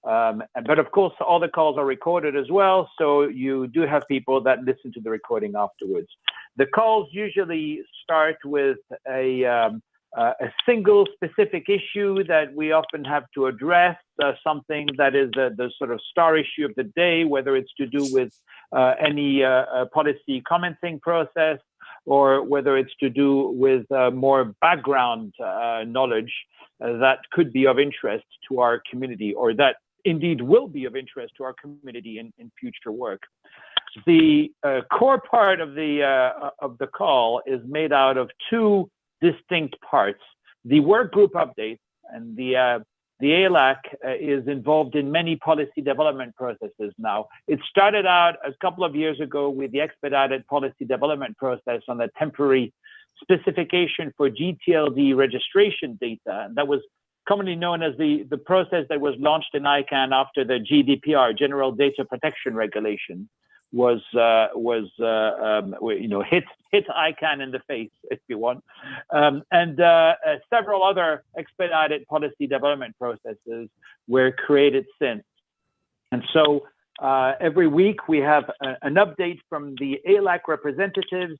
But of course, all the calls are recorded as well, so you do have people that listen to the recording afterwards. The calls usually start with a single specific issue that we often have to address, something that is the sort of star issue of the day, whether it's to do with any policy commenting process, or whether it's to do with more background knowledge that could be of interest to our community, or that indeed will be of interest to our community in future work. The core part of the call is made out of two distinct parts. The work group updates, and the ALAC is involved in many policy development processes now. It started out a couple of years ago with the expedited policy development process on the temporary specification for GTLD registration data. And that was commonly known as the process that was launched in ICANN after the GDPR, General Data Protection Regulation, was hit ICANN in the face, if you want, and several other expedited policy development processes were created since. And so every week we have an update from the ALAC representatives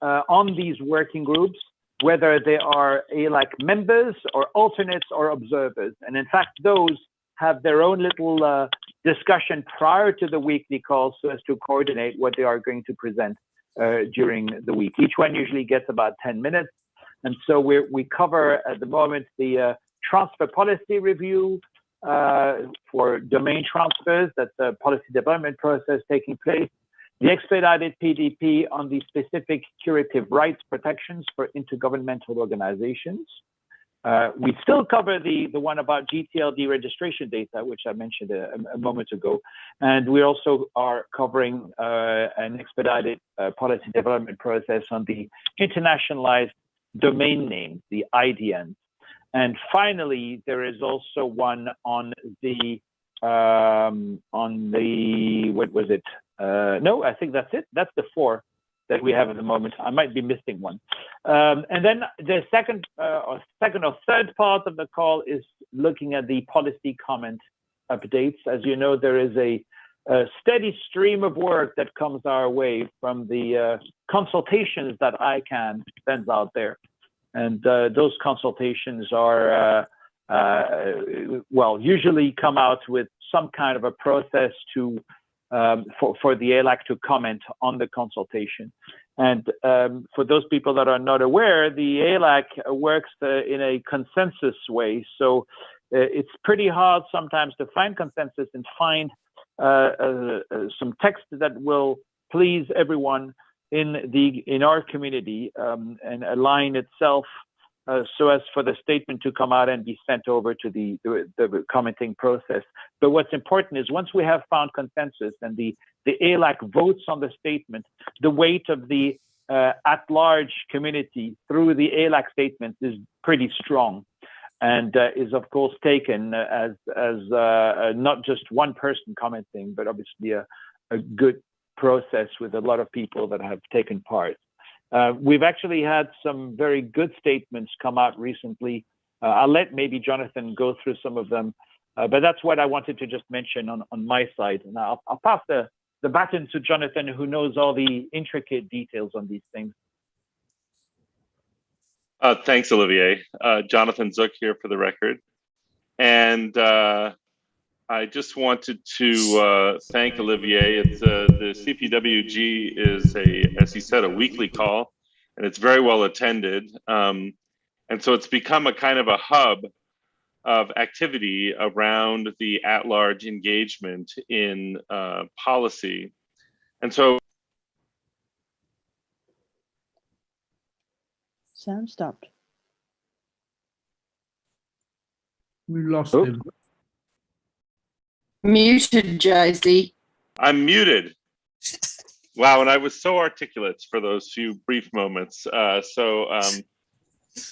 on these working groups, whether they are ALAC members or alternates or observers. And in fact, those have their own little discussion prior to the weekly calls so as to coordinate what they are going to present during the week. Each one usually gets about 10 minutes. And so we cover at the moment the transfer policy review for domain transfers. That's a policy development process taking place. The expedited PDP on the specific curative rights protections for intergovernmental organizations. We still cover the one about GTLD registration data, which I mentioned a moment ago. And we also are covering an expedited policy development process on the internationalized domain names, the IDNs. And finally, there is also one on the what was it? No, I think that's it. That's the four that we have at the moment. I might be missing one. And then the second or third part of the call is looking at the policy comment updates. As you know, there is a steady stream of work that comes our way from the consultations that ICANN sends out there. And those consultations are, well, usually come out with some kind of a process to for the ALAC to comment on the consultation. And for those people that are not aware, the ALAC works in a consensus way. So it's pretty hard sometimes to find consensus and find some text that will please everyone in our community and align itself so as for the statement to come out and be sent over to the commenting process. But what's important is once we have found consensus and the ALAC votes on the statement, the weight of the at-large community through the ALAC statement is pretty strong, and is of course taken as not just one person commenting, but obviously a good process with a lot of people that have taken part. We've actually had some very good statements come out recently. I'll let maybe Jonathan go through some of them, but that's what I wanted to just mention on my side. And I'll pass the baton to Jonathan, who knows all the intricate details on these things. Thanks, Olivier. Jonathan Zook here for the record. And I just wanted to thank Olivier. It's the CPWG is as he said, a weekly call, and it's very well attended. And so it's become a kind of a hub of activity around the at-large engagement in policy. And so Sound stopped. We lost him. Muted, Jay-Z. I'm muted. Wow, and I was so articulate for those few brief moments.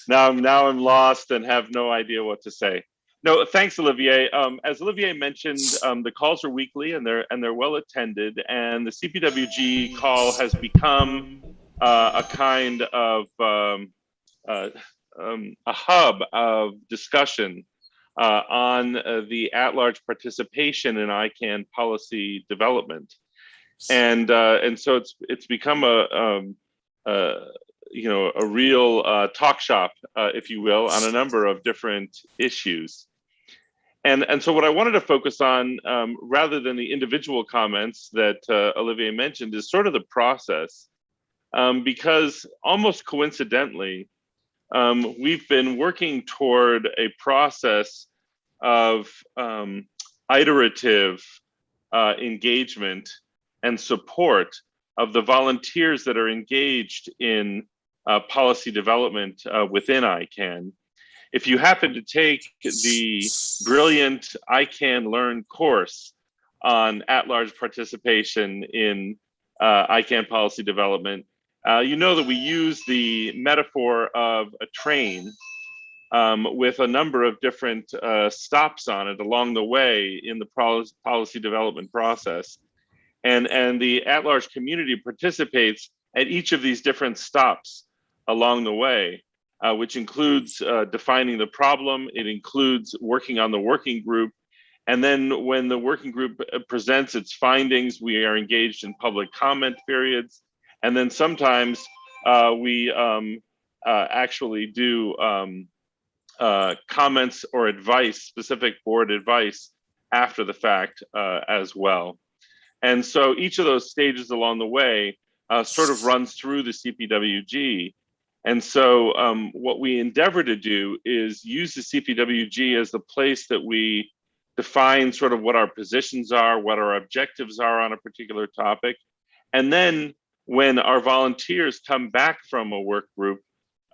Now I'm lost and have no idea what to say. No, thanks, Olivier. As Olivier mentioned, the calls are weekly and they're well attended, and the CPWG call has become a kind of a hub of discussion on the at-large participation in ICANN policy development, and so it's become a real talk shop, if you will, on a number of different issues. And so what I wanted to focus on, rather than the individual comments that Olivier mentioned, is sort of the process, because almost coincidentally, we've been working toward a process of iterative engagement and support of the volunteers that are engaged in policy development within ICANN. If you happen to take the brilliant ICANN Learn course on at-large participation in ICANN policy development, you know that we use the metaphor of a train with a number of different stops on it along the way in the policy development process. And the at-large community participates at each of these different stops along the way, which includes defining the problem. It includes working on the working group. And then when the working group presents its findings, we are engaged in public comment periods. And then sometimes we actually do comments or advice, specific board advice after the fact as well. And so each of those stages along the way sort of runs through the CPWG. And so what we endeavor to do is use the CPWG as the place that we define sort of what our positions are, what our objectives are on a particular topic. And then when our volunteers come back from a work group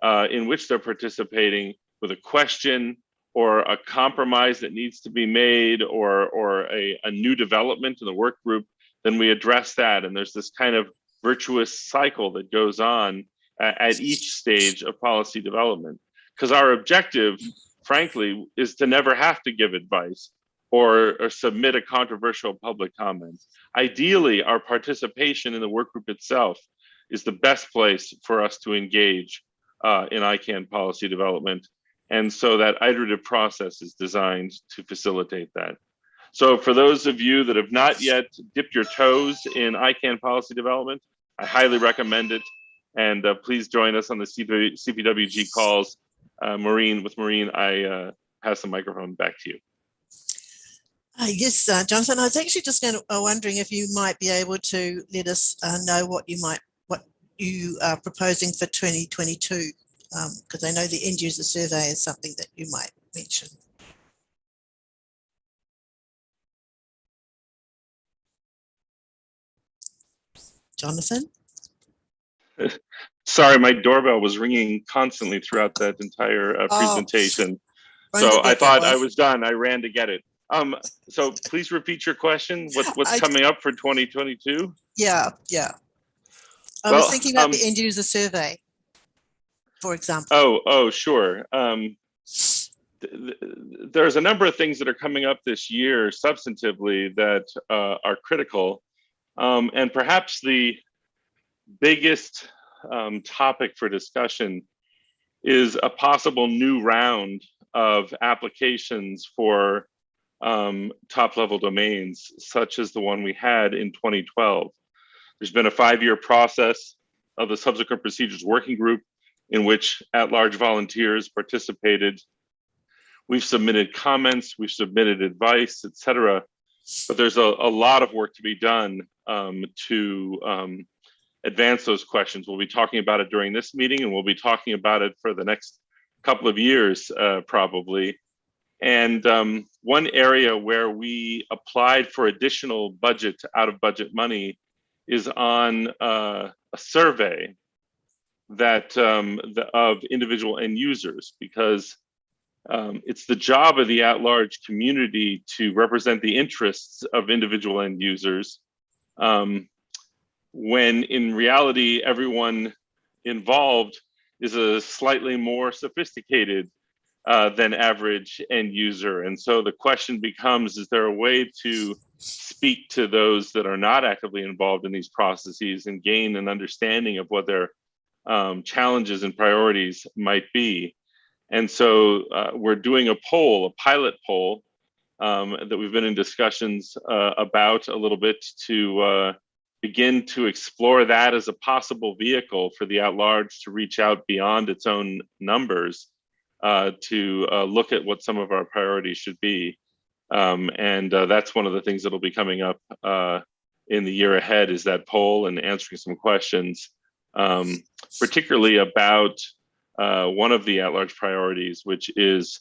in which they're participating with a question or a compromise that needs to be made or a new development in the work group, then we address that. And there's this kind of virtuous cycle that goes on at each stage of policy development. Because our objective, frankly, is to never have to give advice or submit a controversial public comment. Ideally, our participation in the work group itself is the best place for us to engage in ICANN policy development. And so that iterative process is designed to facilitate that. So for those of you that have not yet dipped your toes in ICANN policy development, I highly recommend it. And please join us on the CPWG calls. Maureen, I pass the microphone back to you. Yes, Jonathan, I was actually just wondering if you might be able to let us know what you are proposing for 2022, because I know the end user survey is something that you might mention. Jonathan? Sorry, my doorbell was ringing constantly throughout that entire presentation. So I thought I was done. I ran to get it. So please repeat your question. What's coming up for 2022? Yeah. I was thinking about the end user survey, for example. Oh, sure. There's a number of things that are coming up this year substantively that are critical. And perhaps the biggest topic for discussion is a possible new round of applications for top-level domains, such as the one we had in 2012. There's been a 5-year process of the Subsequent Procedures Working Group in which at-large volunteers participated. We've submitted comments, we've submitted advice, etc. But there's a lot of work to be done to advance those questions. We'll be talking about it during this meeting, and we'll be talking about it for the next couple of years, probably. And one area where we applied for additional budget, out-of-budget money, is on a survey that of individual end users, because it's the job of the at-large community to represent the interests of individual end users, when in reality, everyone involved is a slightly more sophisticated than average end user. And so the question becomes, is there a way to speak to those that are not actively involved in these processes and gain an understanding of what their challenges and priorities might be? And so we're doing a poll, a pilot poll, that we've been in discussions about a little bit to begin to explore that as a possible vehicle for the At-Large to reach out beyond its own numbers to look at what some of our priorities should be. And that's one of the things that'll be coming up in the year ahead, is that poll and answering some questions, particularly about one of the At-Large priorities, which is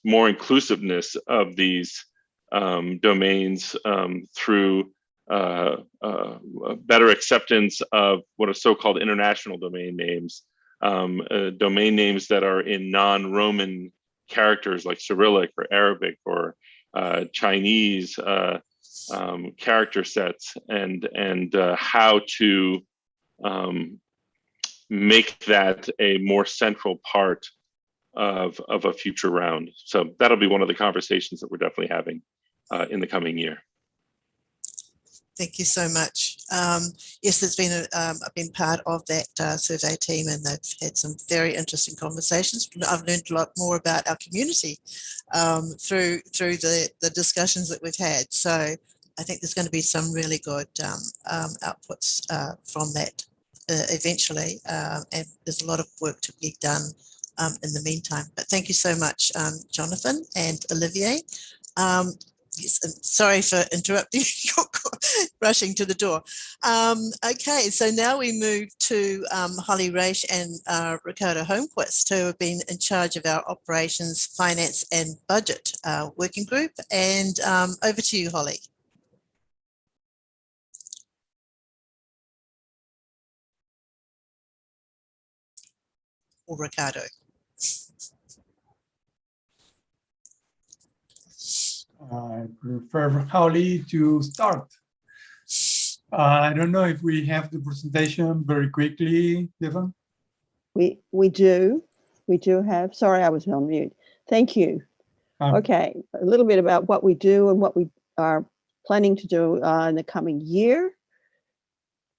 more inclusiveness of these domains through better acceptance of what are so-called international domain names, domain names that are in non-Roman characters like Cyrillic or Arabic or Chinese character sets, and how to make that a more central part of a future round. So that'll be one of the conversations that we're definitely having in the coming year. Thank you so much. Yes, there's been I've been part of that survey team, and they've had some very interesting conversations. I've learned a lot more about our community through the discussions that we've had. So I think there's going to be some really good outputs from that eventually, and there's a lot of work to be done in the meantime. But thank you so much, Jonathan and Olivier. Yes, and sorry for interrupting your rushing to the door. Okay, so now we move to Holly Raish and Ricardo Holmquist, who have been in charge of our operations, finance and budget working group. And over to you, Holly. Or Ricardo. I prefer Holly to start. I don't know if we have the presentation very quickly, Devon. We do have. Sorry, I was on mute. Thank you. Okay, a little bit about what we do and what we are planning to do in the coming year.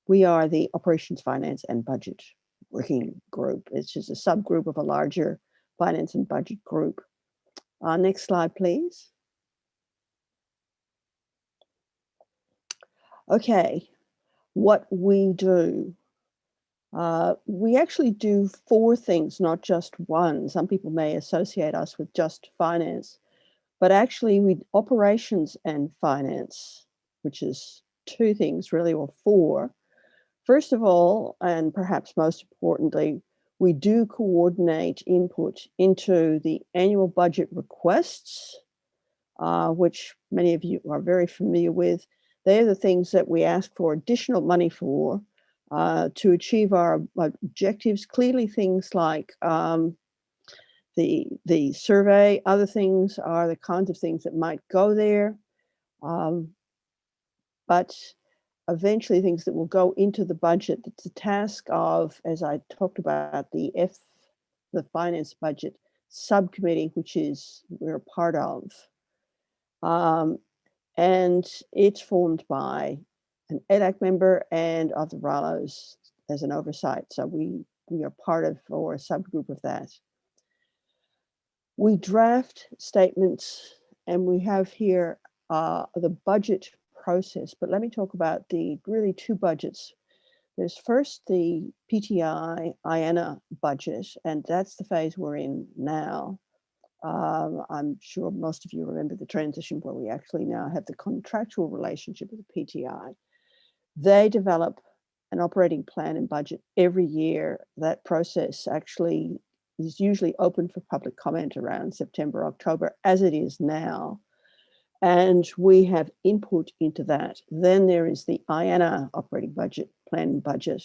We are the Operations, Finance and Budget Working Group. It's just a subgroup of a larger finance and budget group. Next slide, please. Okay, what we do. We actually do 4 things, not just one. Some people may associate us with just finance, but actually we operations and finance, which is 2 things really, or 4. First of all, and perhaps most importantly, we do coordinate input into the annual budget requests, which many of you are very familiar with. They're the things that we ask for additional money for to achieve our objectives. Clearly, things like the survey, other things are the kinds of things that might go there, but eventually things that will go into the budget. It's the task of, as I talked about, the finance budget subcommittee, which we're a part of. And it's formed by an EDAC member and of the RALOs as an oversight. So we are part of, or a subgroup of that. We draft statements, and we have here the budget process. But let me talk about the really 2 budgets. There's first the PTI IANA budget, and that's the phase we're in now. I'm sure most of you remember the transition where we actually now have the contractual relationship with the PTI. They develop an operating plan and budget every year. That process actually is usually open for public comment around September, October, as it is now. And we have input into that. Then there is the IANA operating budget, plan and budget,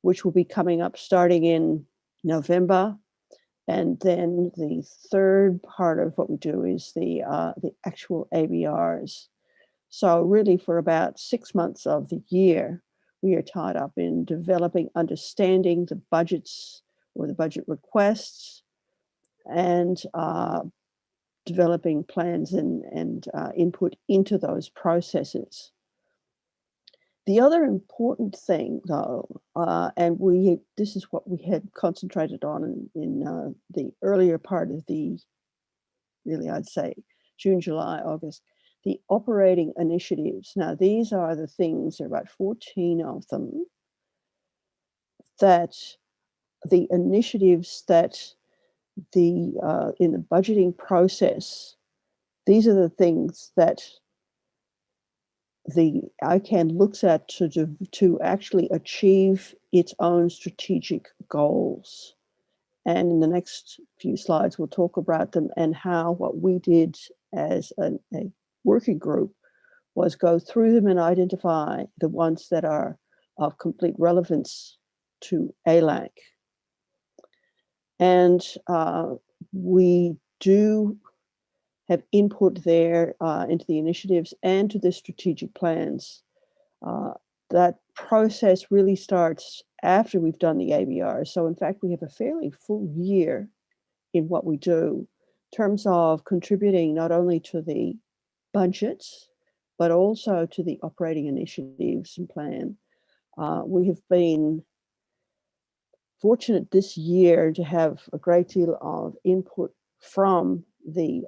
which will be coming up starting in November. And then the third part of what we do is the actual ABRs. So really for about 6 months of the year, we are tied up in developing, understanding the budgets or the budget requests, and developing plans and input into those processes. The other important thing, though, and this is what we had concentrated on in the earlier part of the, really, I'd say June, July, August, the operating initiatives. Now, these are the things, there are about 14 of them, that the initiatives that in the budgeting process, these are the things that the ICANN looks at to actually achieve its own strategic goals. And in the next few slides, we'll talk about them and how what we did as a working group was go through them and identify the ones that are of complete relevance to ALAC. And we do have input there into the initiatives and to the strategic plans. That process really starts after we've done the ABR. So in fact, we have a fairly full year in what we do in terms of contributing not only to the budgets, but also to the operating initiatives and plan. We have been fortunate this year to have a great deal of input from the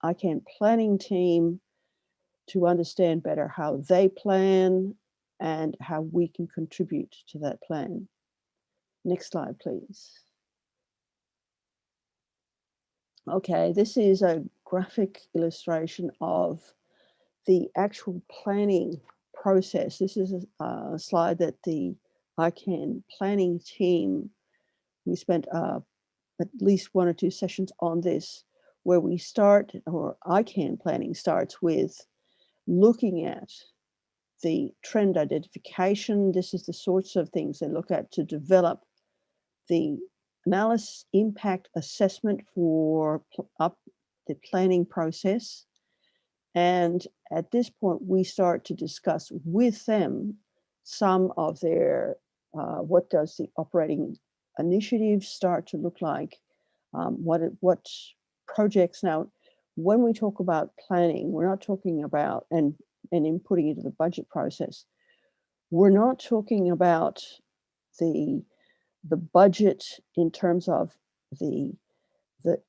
ICANN planning team to understand better how they plan and how we can contribute to that plan. Next slide, please. Okay, this is a graphic illustration of the actual planning process. This is a slide that the ICANN planning team, we spent at least 1 or 2 sessions on this, where we start, or ICANN planning starts with looking at the trend identification. This is the sorts of things they look at to develop the analysis impact assessment for the planning process. And at this point, we start to discuss with them some of their, what does the operating initiatives start to look like? What projects now, when we talk about planning, we're not talking about, and inputting into the budget process, we're not talking about the budget in terms of the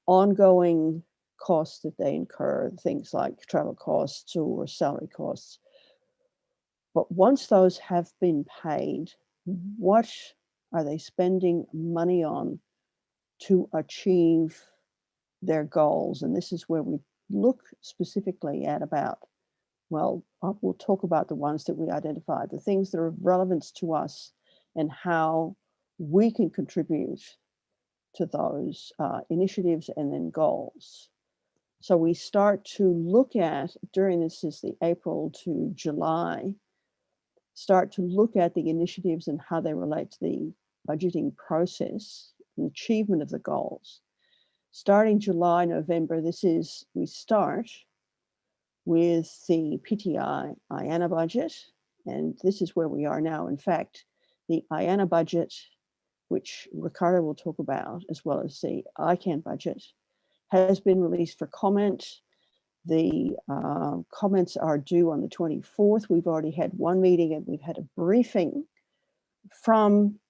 ongoing costs that they incur, things like travel costs or salary costs. But once those have been paid, what are they spending money on to achieve their goals? And this is where we look specifically at about, well, we'll talk about the ones that we identified, the things that are of relevance to us and how we can contribute to those initiatives and then goals. So we start to look at, during this is the April to July, start to look at the initiatives and how they relate to the budgeting process and achievement of the goals. Starting July, November, we start with the PTI IANA budget, and this is where we are now. In fact, the IANA budget, which Ricardo will talk about, as well as the ICANN budget, has been released for comment. The comments are due on the 24th. We've already had one meeting and we've had a briefing from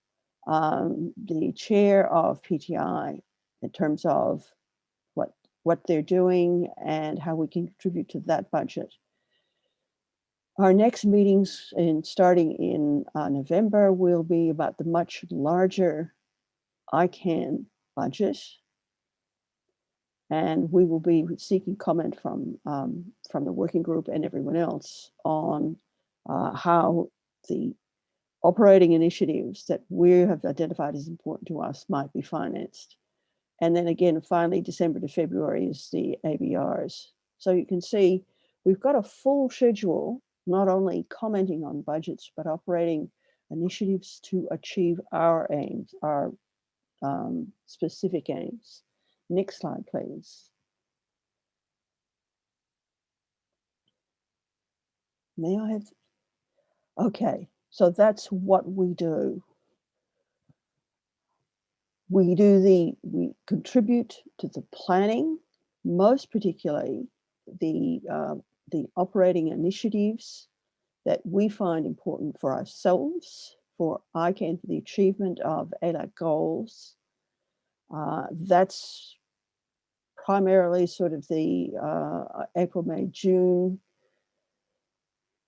the chair of PTI in terms of what they're doing and how we can contribute to that budget. Our next meetings starting in November will be about the much larger ICANN budget. And we will be seeking comment from the working group and everyone else on how the operating initiatives that we have identified as important to us might be financed. And then again, finally, December to February is the ABRs. So you can see we've got a full schedule, not only commenting on budgets, but operating initiatives to achieve our aims, our specific aims. Next slide, please. May I have? Okay, so that's what we do. We contribute to the planning, most particularly the operating initiatives that we find important for ourselves, for ICANN, for the achievement of ALAC goals. That's primarily sort of the April, May, June,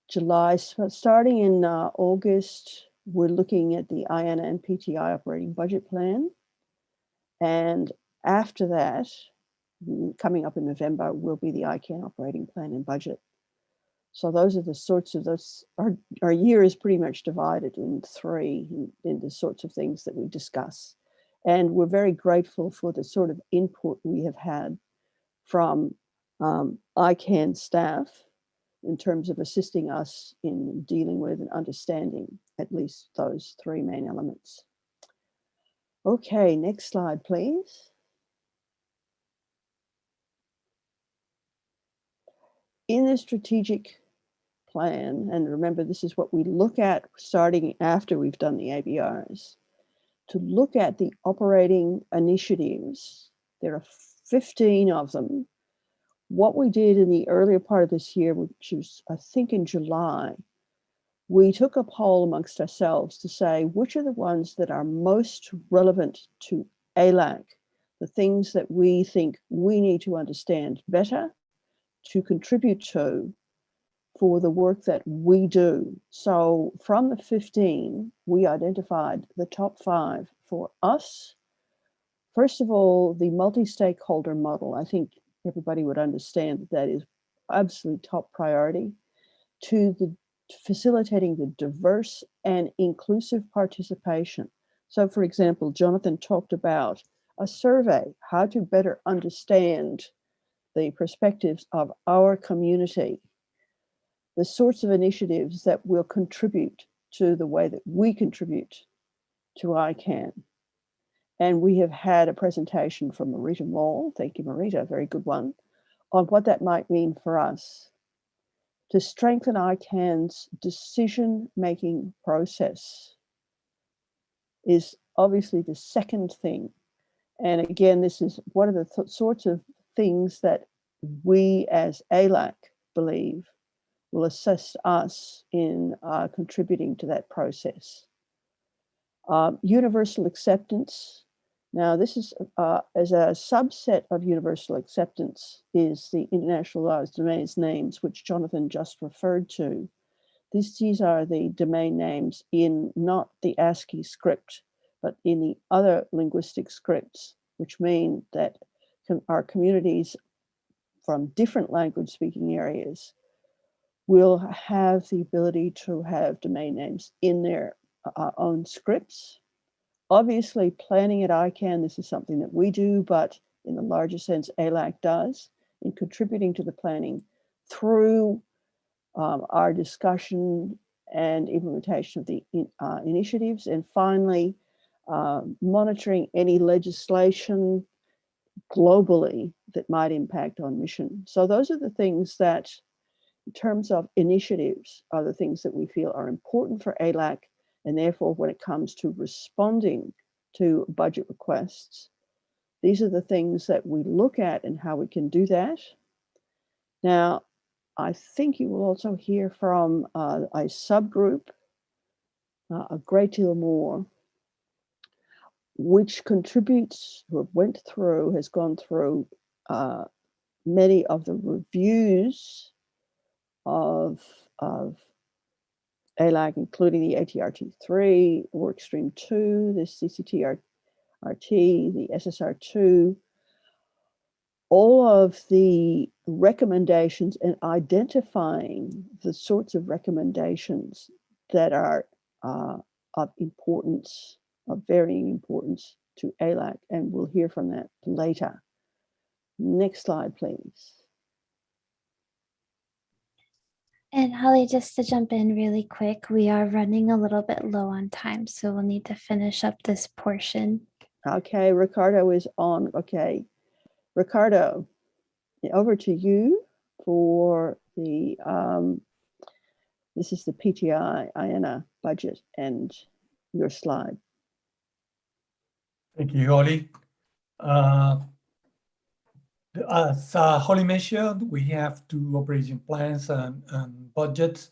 July. So starting in August, we're looking at the IANA and PTI operating budget plan. And after that, coming up in November, will be the ICANN operating plan and budget. So those are the sorts of those, our year is pretty much divided in three in the sorts of things that we discuss. And we're very grateful for the sort of input we have had from ICANN staff in terms of assisting us in dealing with and understanding at least those three main elements. Okay, next slide, please. In the strategic plan, and remember, this is what we look at starting after we've done the ABRs, to look at the operating initiatives. There are 15 of them. What we did in the earlier part of this year, which was, I think, in July, we took a poll amongst ourselves to say which are the ones that are most relevant to ALAC, the things that we think we need to understand better, to contribute to for the work that we do. So from the 15, we identified the top 5 for us. First of all, the multi-stakeholder model. I think everybody would understand that is absolutely top priority to the facilitating the diverse and inclusive participation. So for example, Jonathan talked about a survey, how to better understand the perspectives of our community, the sorts of initiatives that will contribute to the way that we contribute to ICANN. And we have had a presentation from Marita Moll, thank you Marita, a very good one, on what that might mean for us. To strengthen ICANN's decision-making process is obviously the second thing. And again, this is one of the sorts of things that we as ALAC believe will assist us in contributing to that process. Universal acceptance. Now, this is as a subset of universal acceptance is the internationalized domains names, which Jonathan just referred to. These are the domain names in not the ASCII script, but in the other linguistic scripts, which mean that our communities from different language speaking areas will have the ability to have domain names in their own scripts. Obviously, planning at ICANN, this is something that we do, but in the larger sense, ALAC does, in contributing to the planning through our discussion and implementation of the initiatives. And finally, monitoring any legislation globally that might impact on mission. So those are the things that, in terms of initiatives, are the things that we feel are important for ALAC. And therefore, when it comes to responding to budget requests, these are the things that we look at and how we can do that. Now, I think you will also hear from a subgroup, a great deal more, which contributes, who has gone through many of the reviews of ALAC, including the ATRT3, Workstream 2, the CCTRT, the SSR2, all of the recommendations and identifying the sorts of recommendations that are of importance, of varying importance to ALAC, and we'll hear from that later. Next slide, please. And Holly, just to jump in really quick, we are running a little bit low on time, so we'll need to finish up this portion. Okay, Ricardo is on. Okay, Ricardo, over to you for the, this is the PTI IANA budget and your slide. Thank you, Holly. As Holly mentioned, we have 2 operation plans and budgets.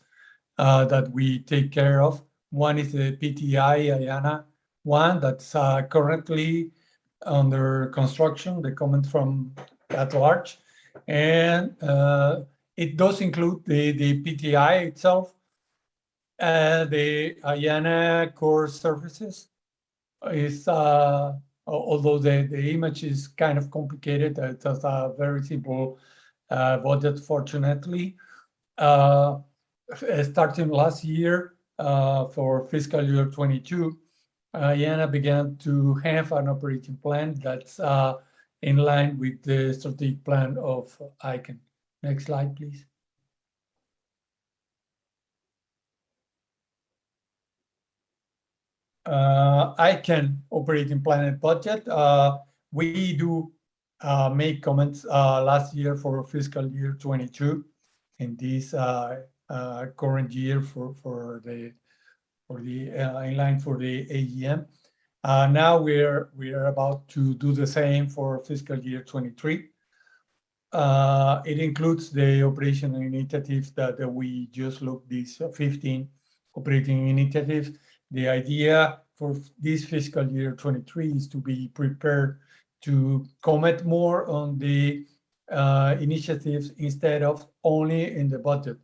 that we take care of. One is the PTI IANA one that's currently under construction, the comment from At-Large. And it does include the PTI itself, the IANA core services. Is although the image is kind of complicated, it's a very simple budget, fortunately. Starting last year for fiscal year 22, IANA began to have an operating plan that's in line with the strategic plan of ICANN. Next slide, please. ICANN operating plan and budget. We do make comments last year for fiscal year 22 in this current year for the inline for the AEM. Now we're about to do the same for fiscal year 23. It includes the operational initiatives that we just looked, these 15 operating initiatives. The idea for this fiscal year 23 is to be prepared to comment more on the initiatives instead of only in the budget.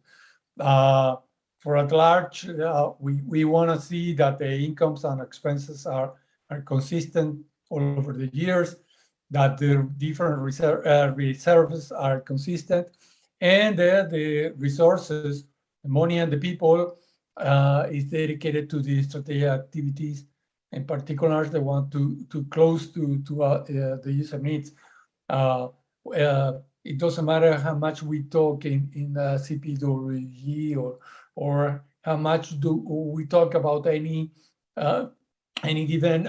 For At-Large, we want to see that the incomes and expenses are consistent all over the years, that the different reserves are consistent, and the resources, the money and the people is dedicated to the strategic activities, in particular the one to close to the user needs. It doesn't matter how much we talk in CPWG or how much do we talk about any given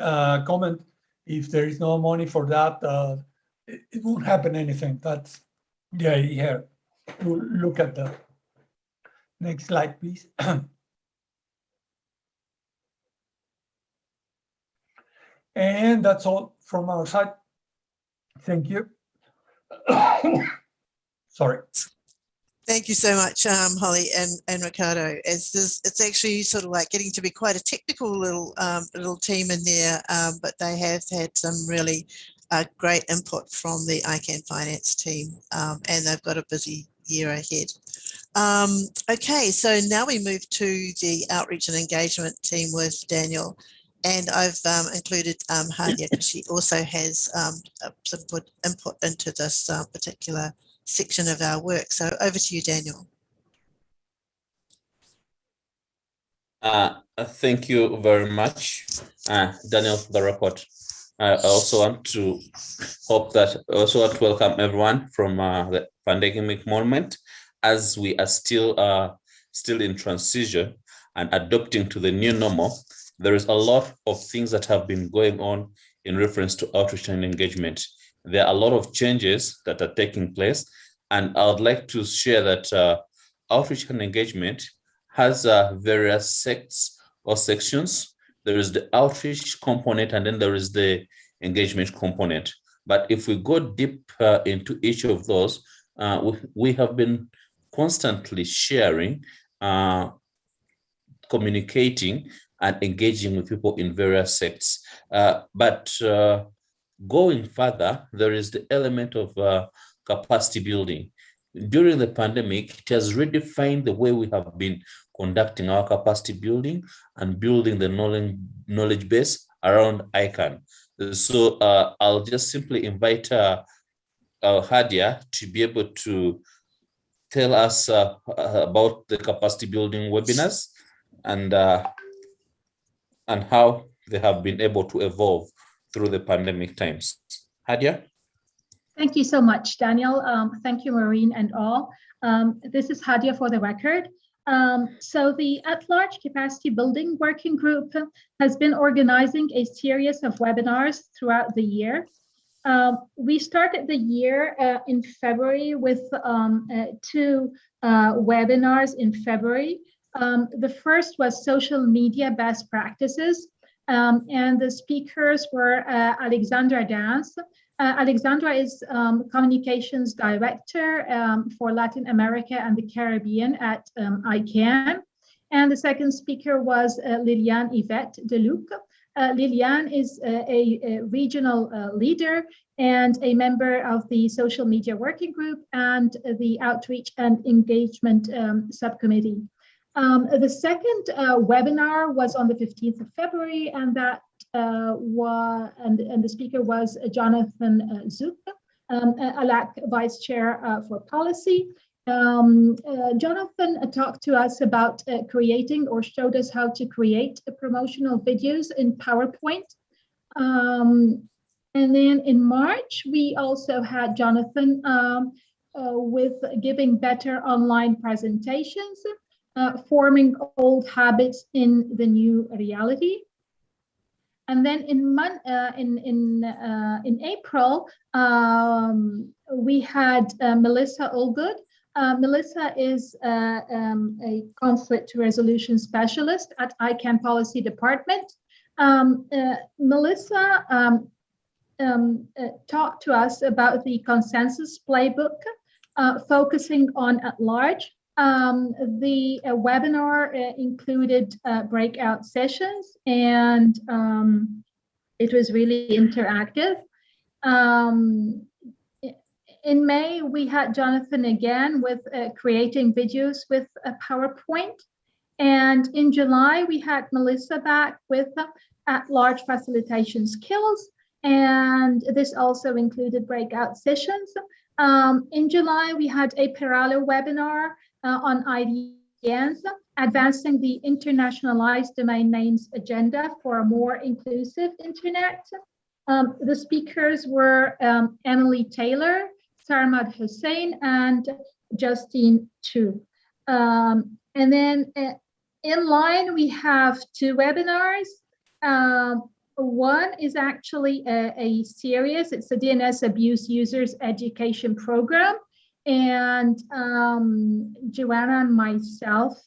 comment. If there is no money for that, it won't happen anything. That's the idea. We'll look at that. Next slide, please. And that's all from our side. Thank you. Sorry. Thank you so much, Holly and Ricardo. It's actually sort of like getting to be quite a technical little team in there, but they have had some really great input from the ICANN finance team, and they've got a busy year ahead. Okay, so now we move to the outreach and engagement team with Daniel. And I've included Hadia because she also has some good input into this particular section of our work. So over to you, Daniel. Thank you very much, Daniel, for the report. I also want to welcome everyone from the pandemic moment, as we are still in transition and adapting to the new normal. There is a lot of things that have been going on in reference to outreach and engagement. There are a lot of changes that are taking place, and I would like to share that outreach and engagement has various sects or sections. There is the outreach component, and then there is the engagement component. But if we go deep into each of those, we have been constantly sharing, communicating, and engaging with people in various sects. But going further, there is the element of capacity building. During the pandemic, it has redefined the way we have been conducting our capacity building and building the knowledge base around ICANN. So I'll just simply invite Hadia to be able to tell us about the capacity building webinars and how they have been able to evolve through the pandemic times. Hadia? Thank you so much, Daniel. Thank you, Maureen and all. This is Hadia for the record. So the At-Large Capacity Building Working Group has been organizing a series of webinars throughout the year. We started the year in February with 2 webinars in February. The first was social media best practices, and the speakers were Alexandra Dance. Alexandra is communications director for Latin America and the Caribbean at ICANN. And the second speaker was Liliane Yvette Deluc. Liliane is a regional leader and a member of the social media working group and the outreach and engagement subcommittee. The second webinar was on the 15th of February, and that the speaker was Jonathan Zook, ALAC Vice Chair for Policy. Jonathan talked to us about creating, or showed us how to create promotional videos in PowerPoint. And then in March, we also had Jonathan with giving better online presentations, forming old habits in the new reality. And then in April, we had Melissa Allgood. Melissa is a conflict resolution specialist at ICANN Policy Department. Melissa talked to us about the consensus playbook, focusing on at-large. The webinar included breakout sessions, and it was really interactive. In May, we had Jonathan again with creating videos with a PowerPoint. And in July, we had Melissa back with at-large facilitation skills. And this also included breakout sessions. In July, we had a parallel webinar on IDNs, advancing the internationalized domain names agenda for a more inclusive internet. The speakers were Emily Taylor, Sarmad Hussain, and Justine Chu. And then in line, we have two webinars. One is actually a series. It's a DNS abuse users education program. And Joanna and myself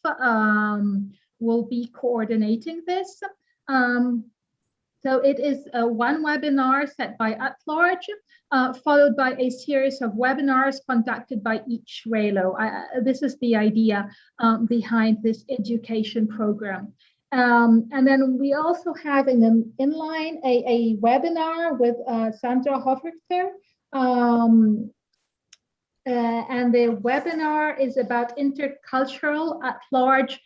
will be coordinating this. So it is one webinar set by At-Large, followed by a series of webinars conducted by each RELO. This is the idea behind this education program. And then we also have in line a webinar with Sandra Hofrichter. And the webinar is about intercultural at-large.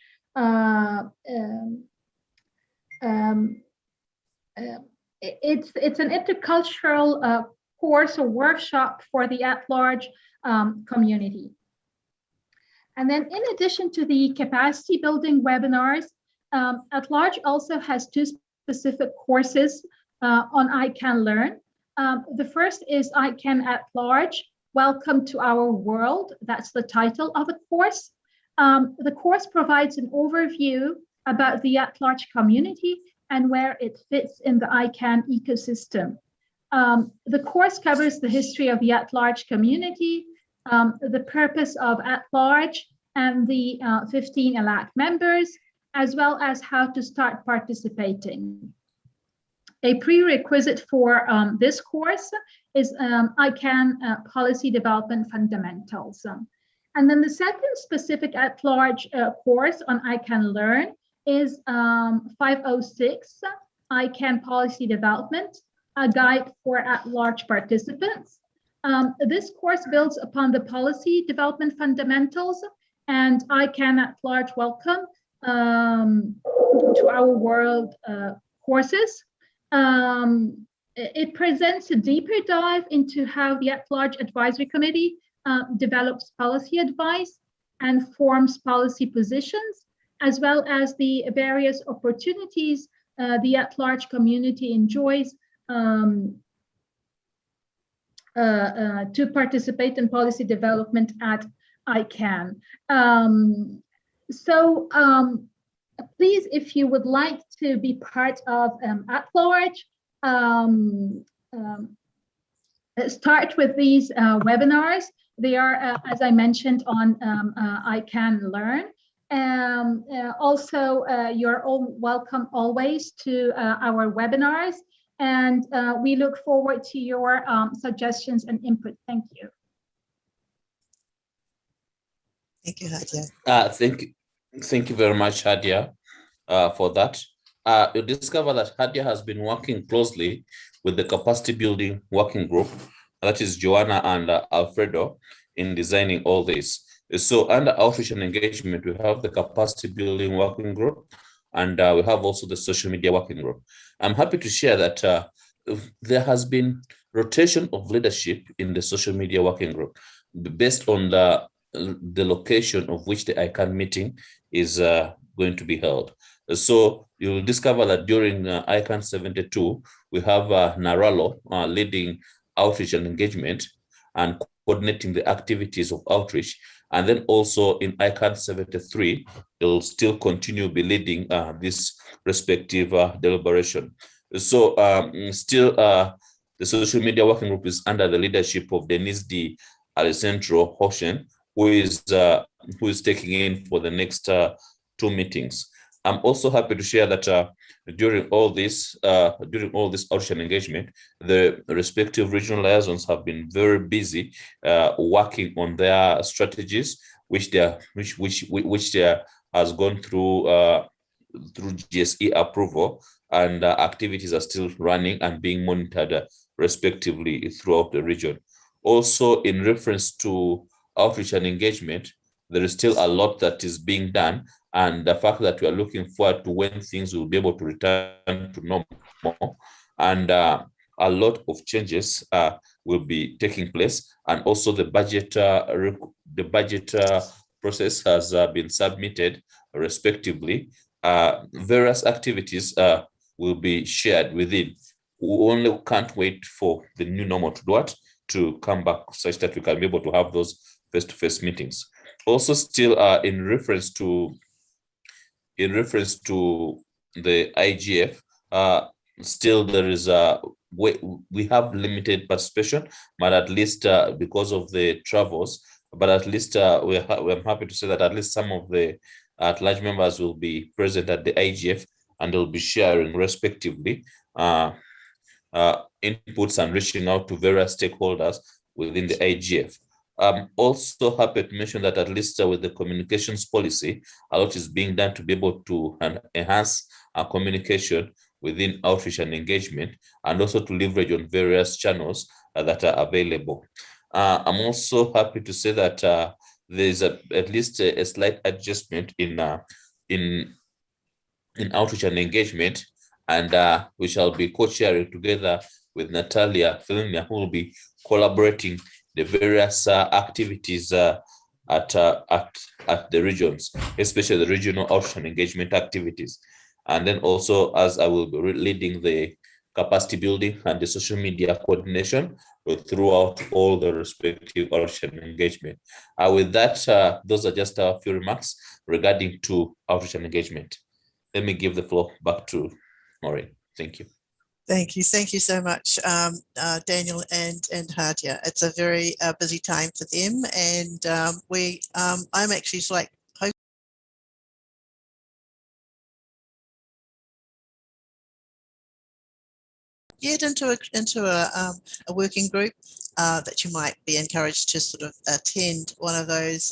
It's an intercultural course or workshop for the at-large community. And then in addition to the capacity building webinars, At-Large also has two specific courses on ICANN Learn. The first is ICANN At-Large, Welcome to Our World. That's the title of the course. The course provides an overview about the At-Large community and where it fits in the ICANN ecosystem. The course covers the history of the At-Large community, the purpose of At-Large and the 15 ALAC members, as well as how to start participating. A prerequisite for this course is ICANN Policy Development Fundamentals. And then the second specific At-Large course on ICANN Learn is 506, ICANN Policy Development, a guide for At-Large participants. This course builds upon the policy development fundamentals and ICANN At-Large Welcome to Our World courses. It presents a deeper dive into how the At-Large Advisory Committee develops policy advice and forms policy positions, as well as the various opportunities the At-Large community enjoys to participate in policy development at ICANN. Please, if you would like to be part of At-Large, start with these webinars. They are, as I mentioned, on ICANN Learn. Also, you're all welcome always to our webinars, and we look forward to your suggestions and input. Thank you. Thank you, Hadia. Thank you. Thank you very much, Hadia, for that. You'll discover that Hadia has been working closely with the capacity building working group, that is Joanna and Alfredo, in designing all this. So under outreach and engagement, we have the capacity building working group, and we have also the social media working group. I'm happy to share that there has been rotation of leadership in the social media working group based on the location of which the ICANN meeting is going to be held. So you'll discover that during ICANN72, we have Naralo leading outreach and engagement and coordinating the activities of outreach. And then also in ICANN73, they'll still continue be leading this respective deliberation. So still the social media working group is under the leadership of Denise D. Alessandro Hoshen, who is taking in for the next 2 meetings. I'm also happy to share that during all this outreach and engagement, the respective regional liaisons have been very busy working on their strategies, which has gone through GSE approval, and activities are still running and being monitored respectively throughout the region. Also, in reference to outreach and engagement, there is still a lot that is being done, and the fact that we are looking forward to when things will be able to return to normal, and a lot of changes will be taking place, and also the budget process has been submitted respectively. Various activities will be shared within. We only can't wait for the new normal to do it, to come back such that we can be able to have those face-to-face meetings. Also, still in reference to the IGF, still there is we have limited participation, but at least because of the travels, but at least we're happy to say that at least some of the at-large members will be present at the IGF, and they'll be sharing respectively inputs and reaching out to various stakeholders within the IGF. I'm also happy to mention that at least with the communications policy, a lot is being done to be able to enhance our communication within outreach and engagement, and also to leverage on various channels that are available. I'm also happy to say that there's at least a slight adjustment in outreach and engagement, and we shall be co-chairing together with Natalia Filmia, who will be collaborating the various activities at the regions, especially the regional outreach and engagement activities. And then also, as I will be leading the capacity building and the social media coordination throughout all the respective outreach and engagement. With that, those are just a few remarks regarding to outreach and engagement. Let me give the floor back to Maureen. Thank you. Thank you so much, Daniel and Hadia. It's a very busy time for them, and I'm actually like hoping get into a working group that you might be encouraged to sort of attend one of those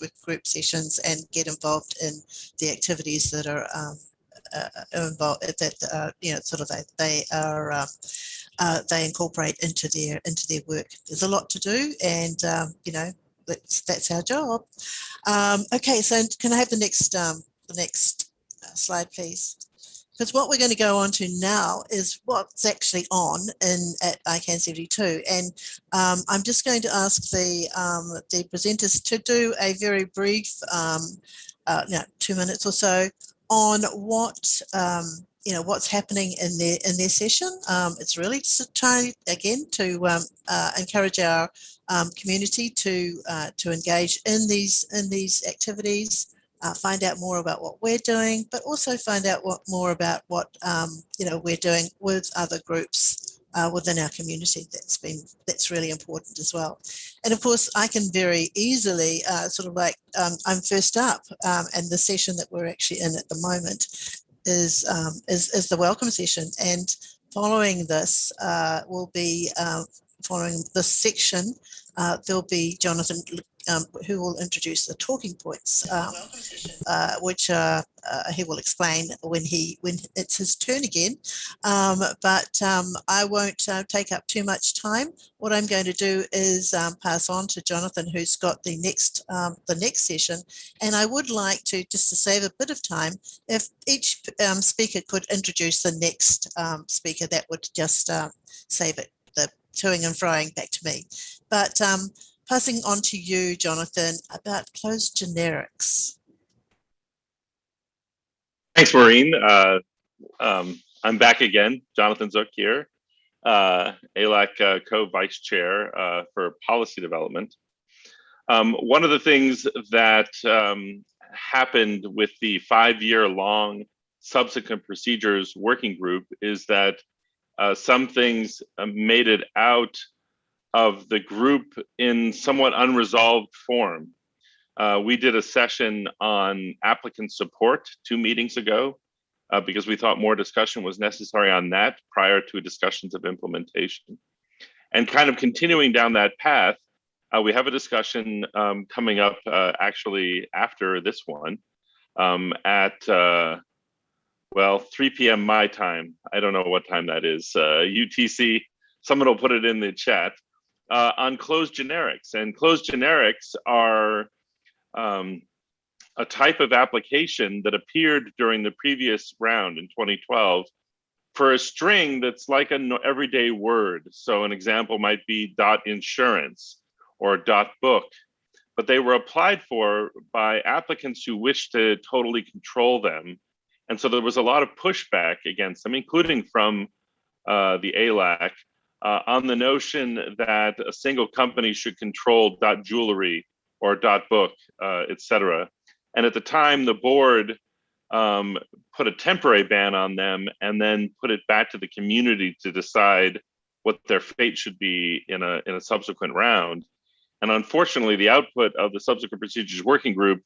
work group sessions and get involved in the activities that are involved that sort of they incorporate into their work. There's a lot to do, and that's our job. Okay, so can I have the next slide, please? Because what we're going to go on to now is what's actually on at ICANN72, and I'm just going to ask the presenters to do a very brief, 2 minutes or so, on what what's happening in their session. It's really just a try again to encourage our community to engage in these activities. Find out more about what we're doing, but also find out more about what we're doing with other groups within our community. That's really important as well. And of course, I can very easily I'm first up, and the session that we're actually in at the moment is the welcome session. And following this following this section, there'll be Jonathan who will introduce the talking points, which he will explain when it's his turn again. But I won't take up too much time. What I'm going to do is pass on to Jonathan, who's got the next session. And I would like to, just to save a bit of time, if each speaker could introduce the next speaker, that would just save it, the toing and froing back to me. But passing on to you, Jonathan, about closed generics. Thanks, Maureen. I'm back again, Jonathan Zook here, ALAC co-vice chair for policy development. One of the things that happened with the 5-year-long subsequent procedures working group is that some things made it out of the group in somewhat unresolved form. We did a session on applicant support 2 meetings ago because we thought more discussion was necessary on that prior to discussions of implementation. And kind of continuing down that path, we have a discussion coming up actually after this one at, well, 3 p.m. my time. I don't know what time that is, UTC. Someone will put it in the chat on closed generics. And closed generics are a type of application that appeared during the previous round in 2012 for a string that's like an everyday word. So an example might be .insurance or .book, but they were applied for by applicants who wished to totally control them. And so there was a lot of pushback against them, including from the ALAC, on the notion that a single company should control .jewelry or .book, etc. And at the time, the board put a temporary ban on them and then put it back to the community to decide what their fate should be in a subsequent round. And unfortunately, the output of the subsequent procedures working group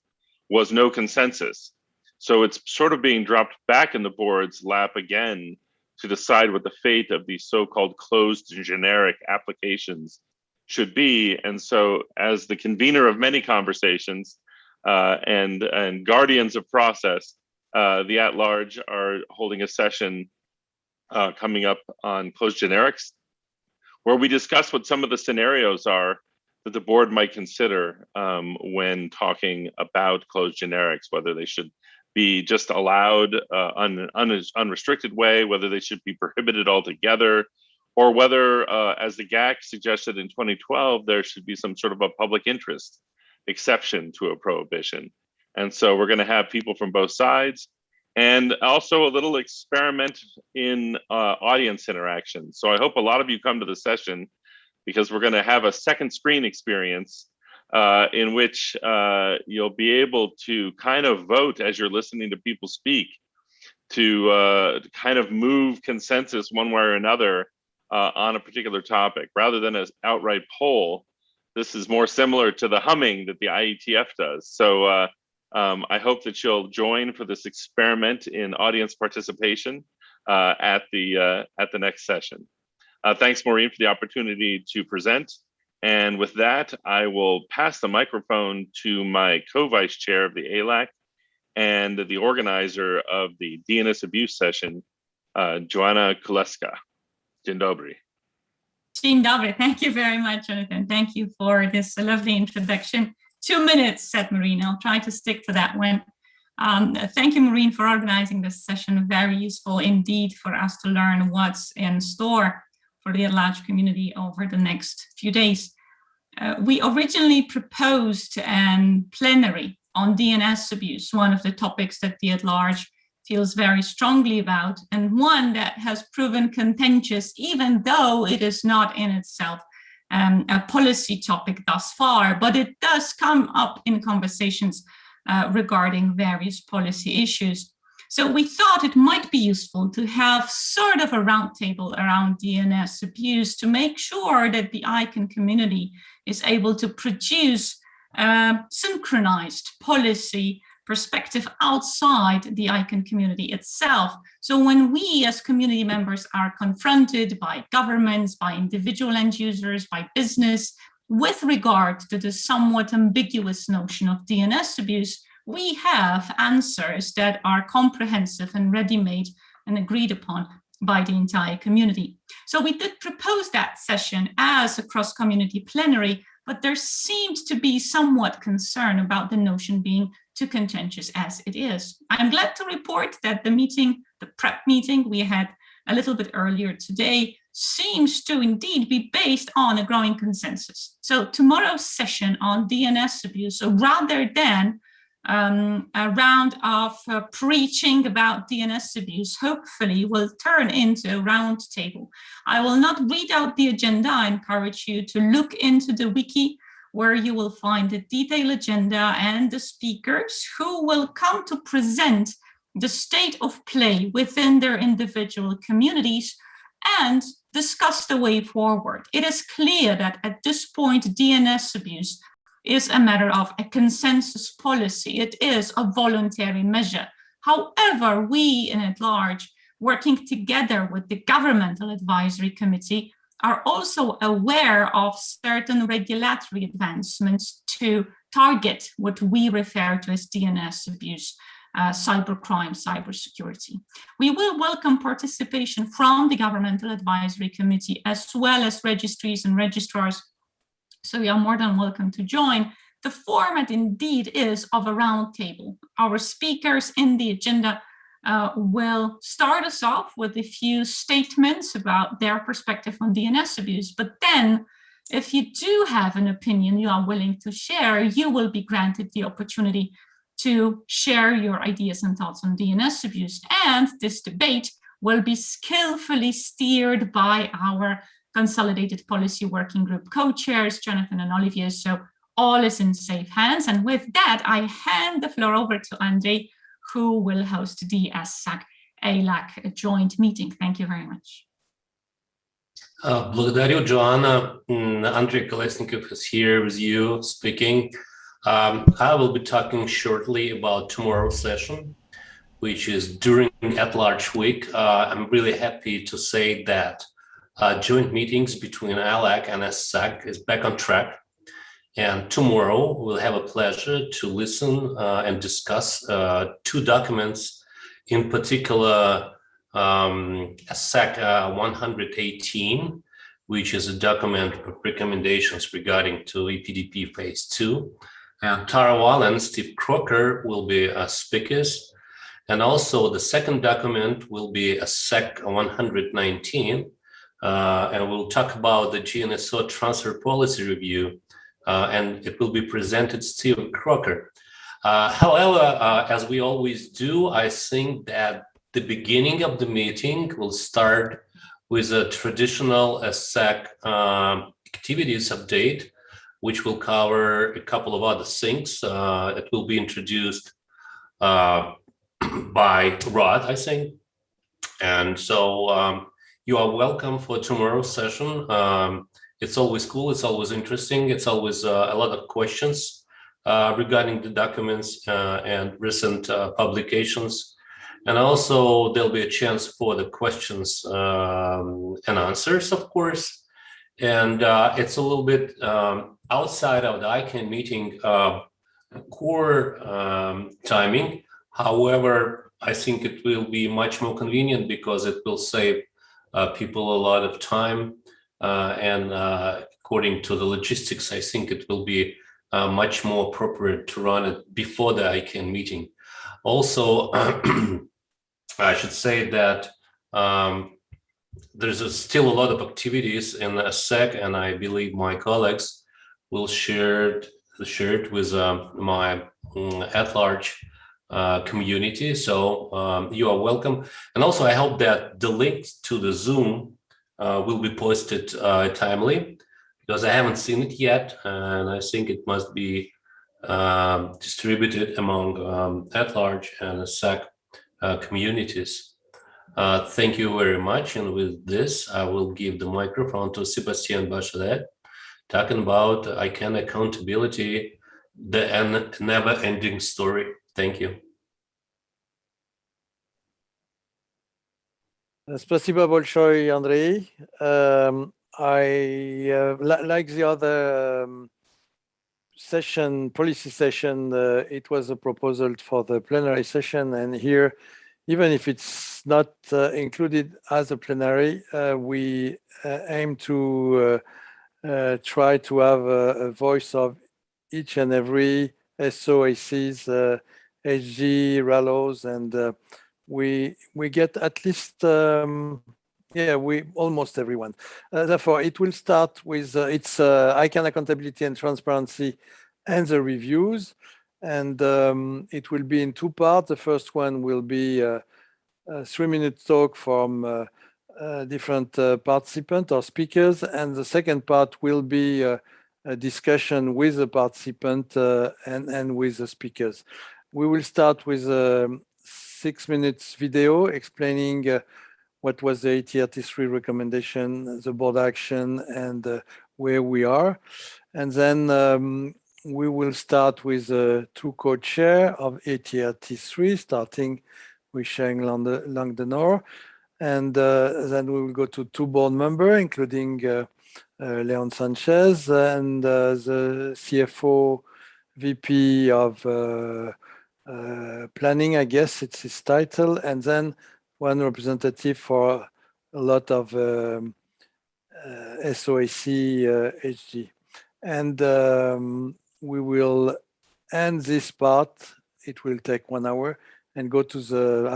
was no consensus. So it's sort of being dropped back in the board's lap again to decide what the fate of these so-called closed generic applications should be. And so as the convener of many conversations and guardians of process, the At-Large are holding a session coming up on closed generics, where we discuss what some of the scenarios are that the board might consider when talking about closed generics, whether they should be just allowed on an unrestricted way, whether they should be prohibited altogether, or whether, as the GAC suggested in 2012, there should be some sort of a public interest exception to a prohibition. And so we're going to have people from both sides, and also a little experiment in audience interaction. So I hope a lot of you come to the session, because we're going to have a second screen experience in which you'll be able to kind of vote as you're listening to people speak to kind of move consensus one way or another on a particular topic. Rather than an outright poll, this is more similar to the humming that the IETF does. So I hope that you'll join for this experiment in audience participation at the next session. Thanks, Maureen, for the opportunity to present. And with that, I will pass the microphone to my co-vice chair of the ALAC and the organizer of the DNS abuse session, Joanna Kuleska. Dzień dobry. Dzień dobry. Thank you very much, Jonathan. Thank you for this lovely introduction. 2 minutes, said Maureen. I'll try to stick to that one. Thank you, Maureen, for organizing this session. Very useful indeed for us to learn what's in store for the At-Large community over the next few days. We originally proposed a plenary on DNS abuse, one of the topics that the At-Large feels very strongly about, and one that has proven contentious, even though it is not in itself a policy topic thus far, but it does come up in conversations regarding various policy issues. So we thought it might be useful to have sort of a roundtable around DNS abuse to make sure that the ICANN community is able to produce synchronized policy perspective outside the ICANN community itself. So when we as community members are confronted by governments, by individual end users, by business, with regard to the somewhat ambiguous notion of DNS abuse, we have answers that are comprehensive and ready-made and agreed upon by the entire community. So we did propose that session as a cross-community plenary, but there seemed to be somewhat concern about the notion being too contentious as it is. I'm glad to report that the meeting, the prep meeting we had a little bit earlier today, seems to indeed be based on a growing consensus. So tomorrow's session on DNS abuse, so rather than a round of preaching about DNS abuse, hopefully will turn into a round table. I will not read out the agenda. I encourage you to look into the wiki, where you will find the detailed agenda and the speakers who will come to present the state of play within their individual communities and discuss the way forward. It is clear that at this point, DNS abuse is a matter of a consensus policy. It is a voluntary measure. However, we in At-Large, working together with the Governmental Advisory Committee, are also aware of certain regulatory advancements to target what we refer to as DNS abuse, cybercrime, cybersecurity. We will welcome participation from the Governmental Advisory Committee as well as registries and registrars. So you are more than welcome to join. The format indeed is of a round table. Our speakers in the agenda will start us off with a few statements about their perspective on DNS abuse. But then, if you do have an opinion you are willing to share, you will be granted the opportunity to share your ideas and thoughts on DNS abuse. And this debate will be skillfully steered by our Consolidated Policy Working Group co-chairs, Jonathan and Olivier. So all is in safe hands. And with that, I hand the floor over to André, who will host the ASAC-ALAC joint meeting. Thank you very much. Благодарю, Joanna. Andrei Kolesnikov is here with you speaking. I will be talking shortly about tomorrow's session, which is during At-Large week. I'm really happy to say that joint meetings between ALAC and ASAC is back on track. And tomorrow we'll have a pleasure to listen and discuss two documents, in particular ASAC 118, which is a document of recommendations regarding to EPDP phase 2. And Tara Wall and Steve Crocker will be speakers. And also the second document will be ASAC 119. And we'll talk about the GNSO transfer policy review, and it will be presented Steve Crocker. However, as we always do, I think that the beginning of the meeting will start with a traditional ASAC activities update, which will cover a couple of other things. It will be introduced by Rod, I think. And so you are welcome for tomorrow's session. It's always cool, it's always interesting, it's always a lot of questions regarding the documents and recent publications. And also there'll be a chance for the questions and answers, of course. And it's a little bit outside of the ICANN meeting core timing. However, I think it will be much more convenient because it will save people a lot of time. And according to the logistics, I think it will be much more appropriate to run it before the ICANN meeting. Also, I should say that there's still a lot of activities in ASAC, and I believe my colleagues will share it with my At-Large community. So you are welcome. And also, I hope that the links to the Zoom will be posted timely, because I haven't seen it yet, and I think it must be distributed among At-Large and ASAC communities. Thank you very much. And with this, I will give the microphone to Sebastian Bachelet, talking about ICANN accountability, the never-ending story. Thank you. Спасибо большое, Андрей. like the other policy session, it was a proposal for the plenary session, and here, even if it's not included as a plenary, we aim to try to have a voice of each and every SOACs, HG, RALOs, and we get at least we almost everyone. Therefore, it will start with its ICANN accountability and transparency and the reviews, and it will be in two parts. The first one will be a 3-minute talk from different participants or speakers, and the second part will be a discussion with the participant and with the speakers. We will start with a 6 minutes video explaining what was the AT33 recommendation, the board action, and where we are. And then we will start with two co-chair of AT33, starting with Sharon Langdenor. And then we will go to two board members, including Leon Sanchez and the CFO VP of planning, I guess it's his title, and then one representative for a lot of SOAC HG. And we will end this part. It will take 1 hour and go to the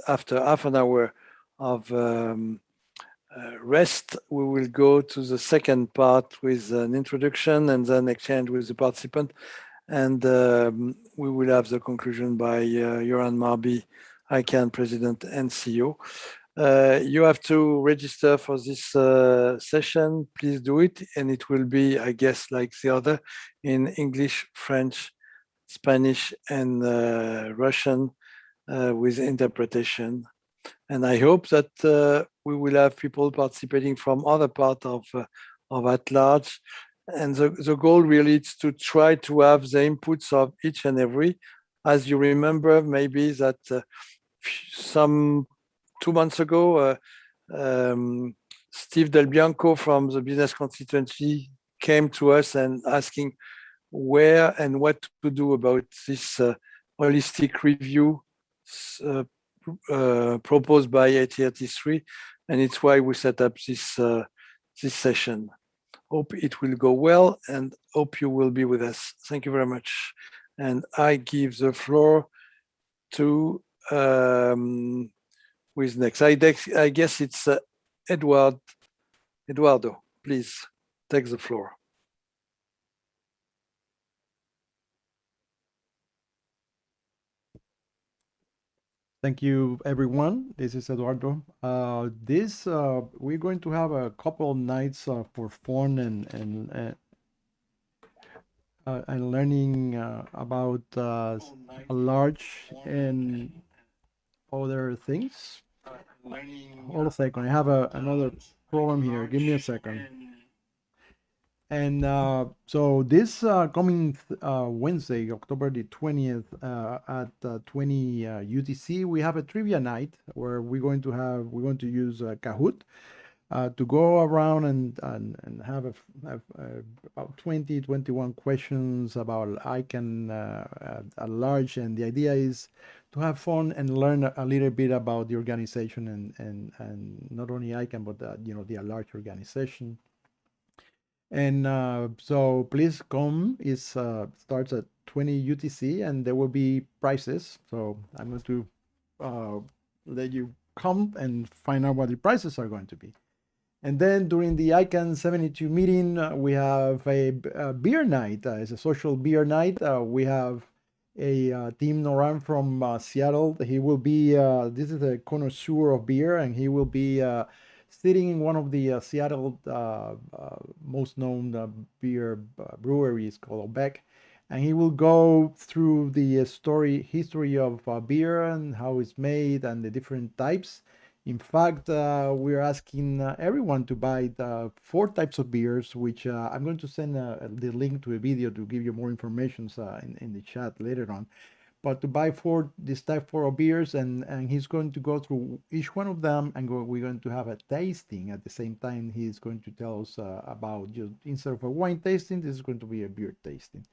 after half an hour of rest. We will go to the second part with an introduction and then exchange with the participant. And we will have the conclusion by Joran Marby, ICANN President and CEO. You have to register for this session. Please do it. And it will be, I guess, like the other, in English, French, Spanish, and Russian with interpretation. And I hope that we will have people participating from other parts of At-Large. And the goal really is to try to have the inputs of each and every. As you remember, maybe that some 2 months ago, Steve Del Bianco from the business constituency came to us and asking where and what to do about this holistic review proposed by AT33, and it's why we set up this session. Hope it will go well and hope you will be with us. Thank you very much. And I give the floor to who is next. I guess it's Eduardo. Please take the floor. Thank you, everyone. This is Eduardo. We're going to have a couple of nights for fun and learning about At-Large and other things. Hold a second. I have another problem here. Give me a second. And so this coming Wednesday, October the 20th at 20 UTC, we have a trivia night where we're going to use Kahoot to go around and have about 21 questions about ICANN At-Large, and the idea is to have fun and learn a little bit about the organization and not only ICANN but the At-Large organization. And so please come. It starts at 20 UTC and there will be prizes. So I'm going to let you come and find out what the prizes are going to be. And then during the ICANN72 meeting, we have a beer night. It's a social beer night. We have a Tim Noran from Seattle. He will be, this is a connoisseur of beer, and he will be sitting in one of the Seattle most known beer breweries called Beck, and he will go through the history of beer and how it's made and the different types. In fact, we're asking everyone to buy 4 types of beers, which I'm going to send the link to a video to give you more information in the chat later on. but to buy this type 4 of beers, and he's going to go through each one of them, and we're going to have a tasting at the same time. He's going to tell us about, just instead of a wine tasting, this is going to be a beer tasting.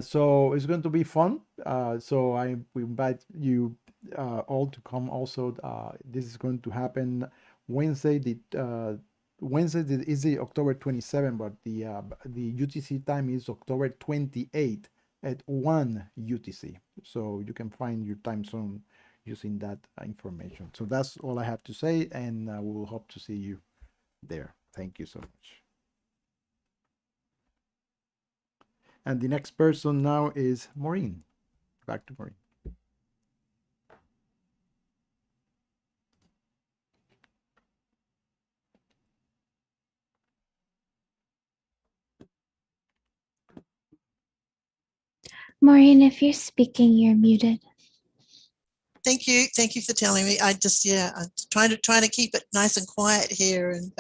So it's going to be fun. So we invite you all to come also. This is going to happen Wednesday. Wednesday is the October 27, but the UTC time is October 28 at 1 UTC. So you can find your time zone using that information. So that's all I have to say, and we will hope to see you there. Thank you so much. And the next person now is Maureen. Back to Maureen. Maureen, if you're speaking, you're muted. Thank you. Thank you for telling me. I just, I'm trying to keep it nice and quiet here, and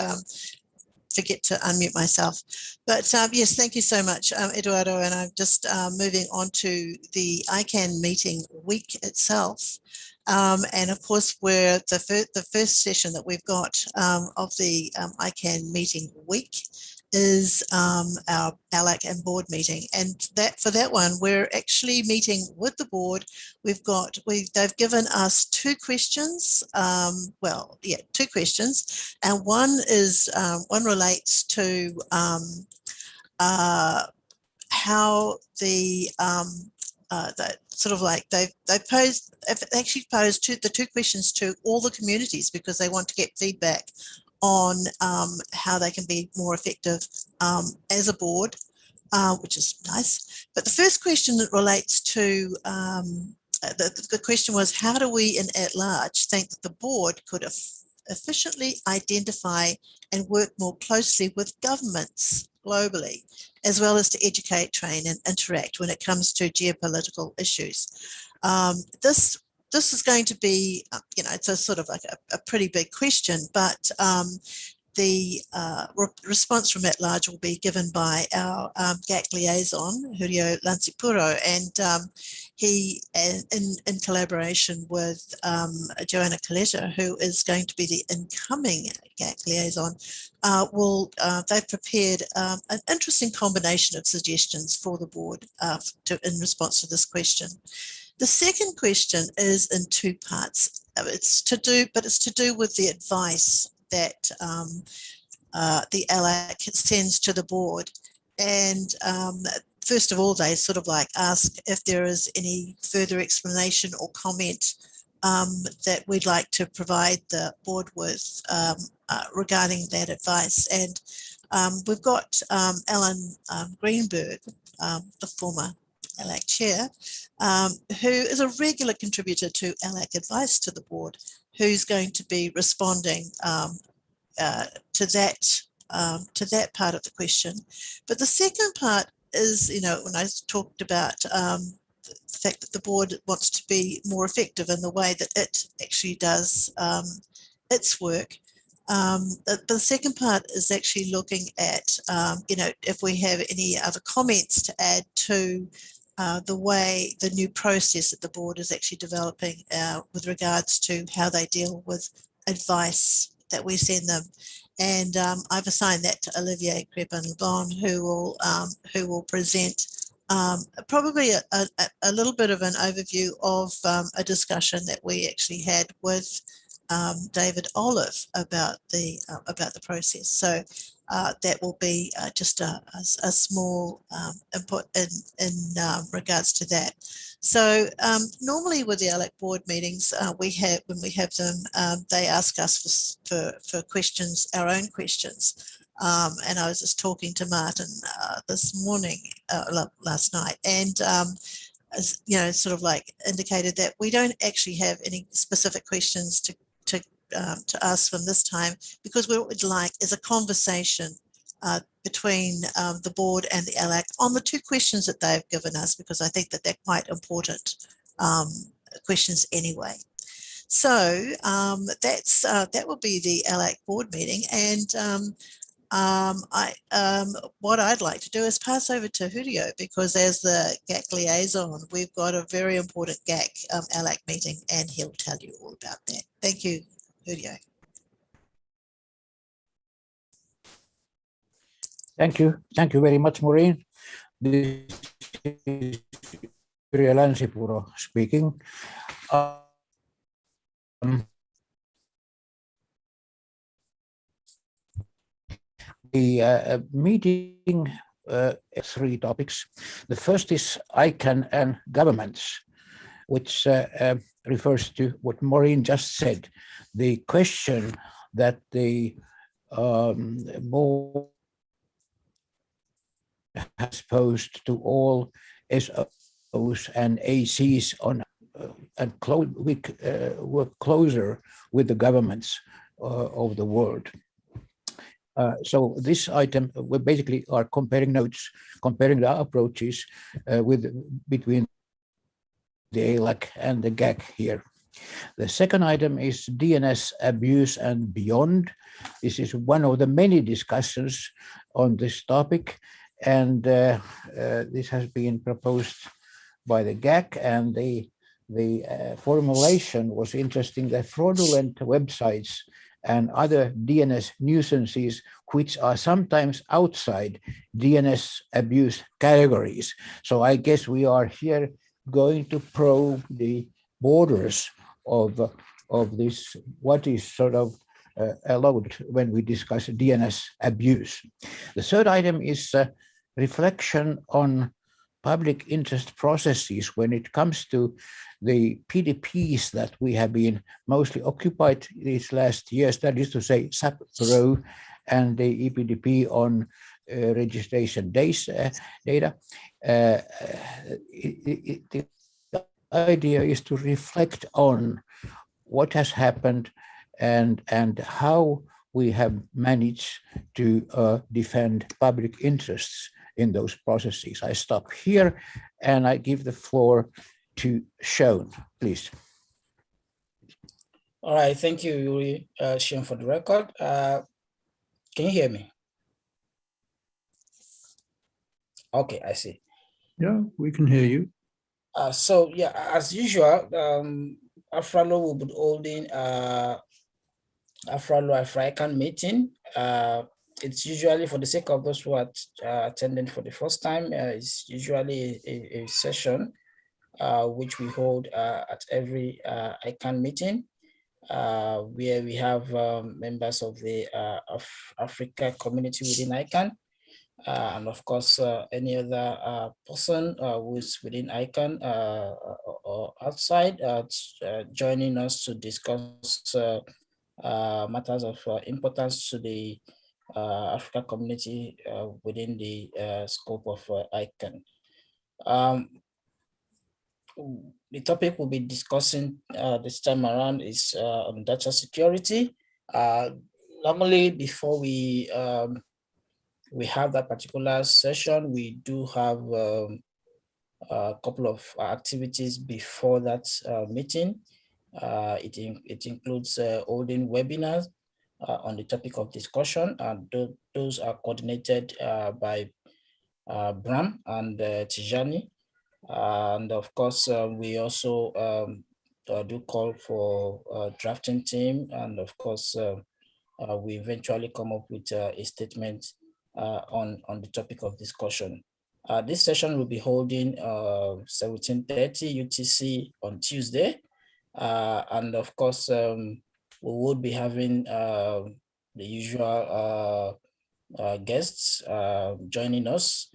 forget to unmute myself. But yes, thank you so much, Eduardo. And I'm just moving on to the ICANN meeting week itself. And of course, we're the first session that we've got of the ICANN meeting week is our ALAC and board meeting. And for that one, we're actually meeting with the board. They've given us 2 questions. Well, yeah, 2 questions. And one relates to how the sort of like they actually posed the 2 questions to all the communities, because they want to get feedback on how they can be more effective as a board, which is nice. But the first question that relates to the question was, how do we in At-Large think that the board could efficiently identify and work more closely with governments globally, as well as to educate, train and interact when it comes to geopolitical issues? This is going to be, it's a sort of like a pretty big question, but the response from At-Large will be given by our GAC liaison, Julio Lancipuro, and he, in collaboration with Joanna Coletta, who is going to be the incoming GAC liaison, they've prepared an interesting combination of suggestions for the board in response to this question. The second question is in 2 parts. It's to do with the advice that the ALAC sends to the board. And first of all, they sort of like ask if there is any further explanation or comment that we'd like to provide the board with regarding that advice. And we've got Alan Greenberg, the former ALAC chair, who is a regular contributor to ALAC advice to the board, who's going to be responding to that part of the question. But the second part is, when I talked about the fact that the board wants to be more effective in the way that it actually does its work. The second part is actually looking at, if we have any other comments to add to the way the new process that the board is actually developing with regards to how they deal with advice that we send them. And I've assigned that to Olivier Crepin-Lebon, who will present probably a little bit of an overview of a discussion that we actually had with David Olive about the process. So that will be just a small input in regards to that. So normally with the ALAC board meetings, when we have them, they ask us for questions, our own questions. And I was just talking to Martin this morning, last night, and sort of like indicated that we don't actually have any specific questions to ask them this time, because what we'd like is a conversation between the board and the ALAC on the 2 questions that they've given us, because I think that they're quite important questions anyway. So that will be the ALAC board meeting, and What I'd like to do is pass over to Julio, because as the GAC liaison, we've got a very important GAC ALAC meeting, and he'll tell you all about that. Thank you, Julio. Thank you. Thank you very much, Maureen. This is Yrjö Länsipuro speaking. The meeting three topics. The first is ICANN and governments, which refers to what Maureen just said. The question that the board has posed to all SOs and ACs on and work closer with the governments of the world. So this item, we basically are comparing notes, comparing the approaches between the ALAC and the GAC here. The second item is DNS abuse and beyond. This is one of the many discussions on this topic, and this has been proposed by the GAC, and the formulation was interesting. The fraudulent websites and other DNS nuisances, which are sometimes outside DNS abuse categories. So I guess we are here going to probe the borders of this, what is sort of allowed when we discuss DNS abuse. The third item is reflection on public interest processes when it comes to the PDPs that we have been mostly occupied these last years, that is to say SAP Pro and the EPDP on registration data. The idea is to reflect on what has happened and how we have managed to defend public interests in those processes. I stop here and I give the floor to Sean, please. All right, thank you, Yuri, Sean, for the record. Can you hear me? Okay, I see. Yeah, we can hear you. So yeah, as usual, Afralo will be holding Afro-ICANN meeting. It's usually, for the sake of those who are attending for the first time, it's usually a session which we hold at every ICANN meeting, where we have members of the Africa community within ICANN, and of course any other person who is within ICANN or outside joining us to discuss matters of importance to the Africa community within the scope of ICANN. The topic we'll be discussing this time around is on data security. Normally, before we have that particular session, we do have a couple of activities before that meeting. It includes holding webinars on the topic of discussion, and those are coordinated by Bram and Tijani. And of course, we also do call for drafting team, and of course, we eventually come up with a statement on the topic of discussion. This session will be holding 17:30 UTC on Tuesday, and of course, we would be having the usual guests joining us,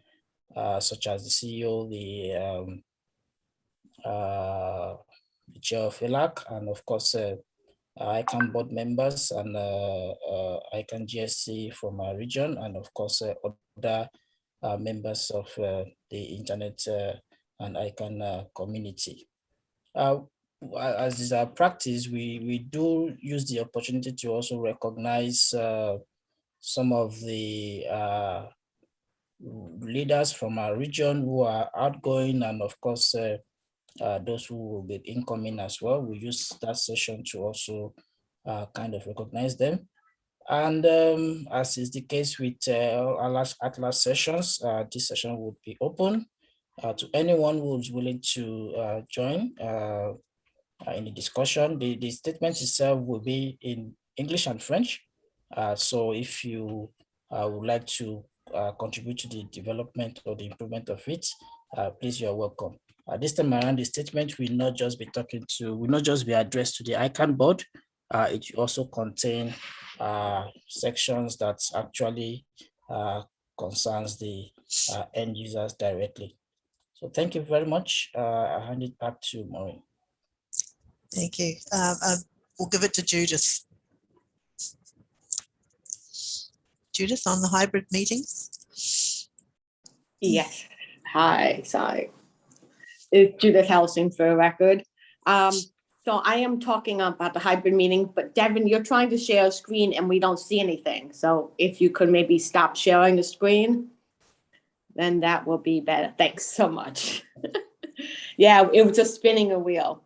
such as the CEO, the chair of ALAC, and of course, ICANN board members and ICANN GSC from our region, and of course, other members of the internet and ICANN community. As is our practice, we do use the opportunity to also recognize some of the leaders from our region who are outgoing, and of course, those who will be incoming as well. We use that session to also kind of recognize them. And as is the case with At-Large sessions, this session would be open to anyone who's willing to join in the discussion. The statement itself will be in English and French. So if you would like to contribute to the development or the improvement of it, please, you're welcome. This time around, the statement will not just be addressed to the ICANN board. It will also contain sections that actually concerns the end users directly. So thank you very much. I hand it back to Maureen. Thank you. We'll give it to Judith. Judith, on the hybrid meetings? Yes. Hi, sorry. It's Judith Helsing for the record. So I am talking about the hybrid meeting, but Devin, you're trying to share a screen and we don't see anything. So if you could maybe stop sharing the screen, then that will be better. Thanks so much. Yeah, it was just spinning a wheel.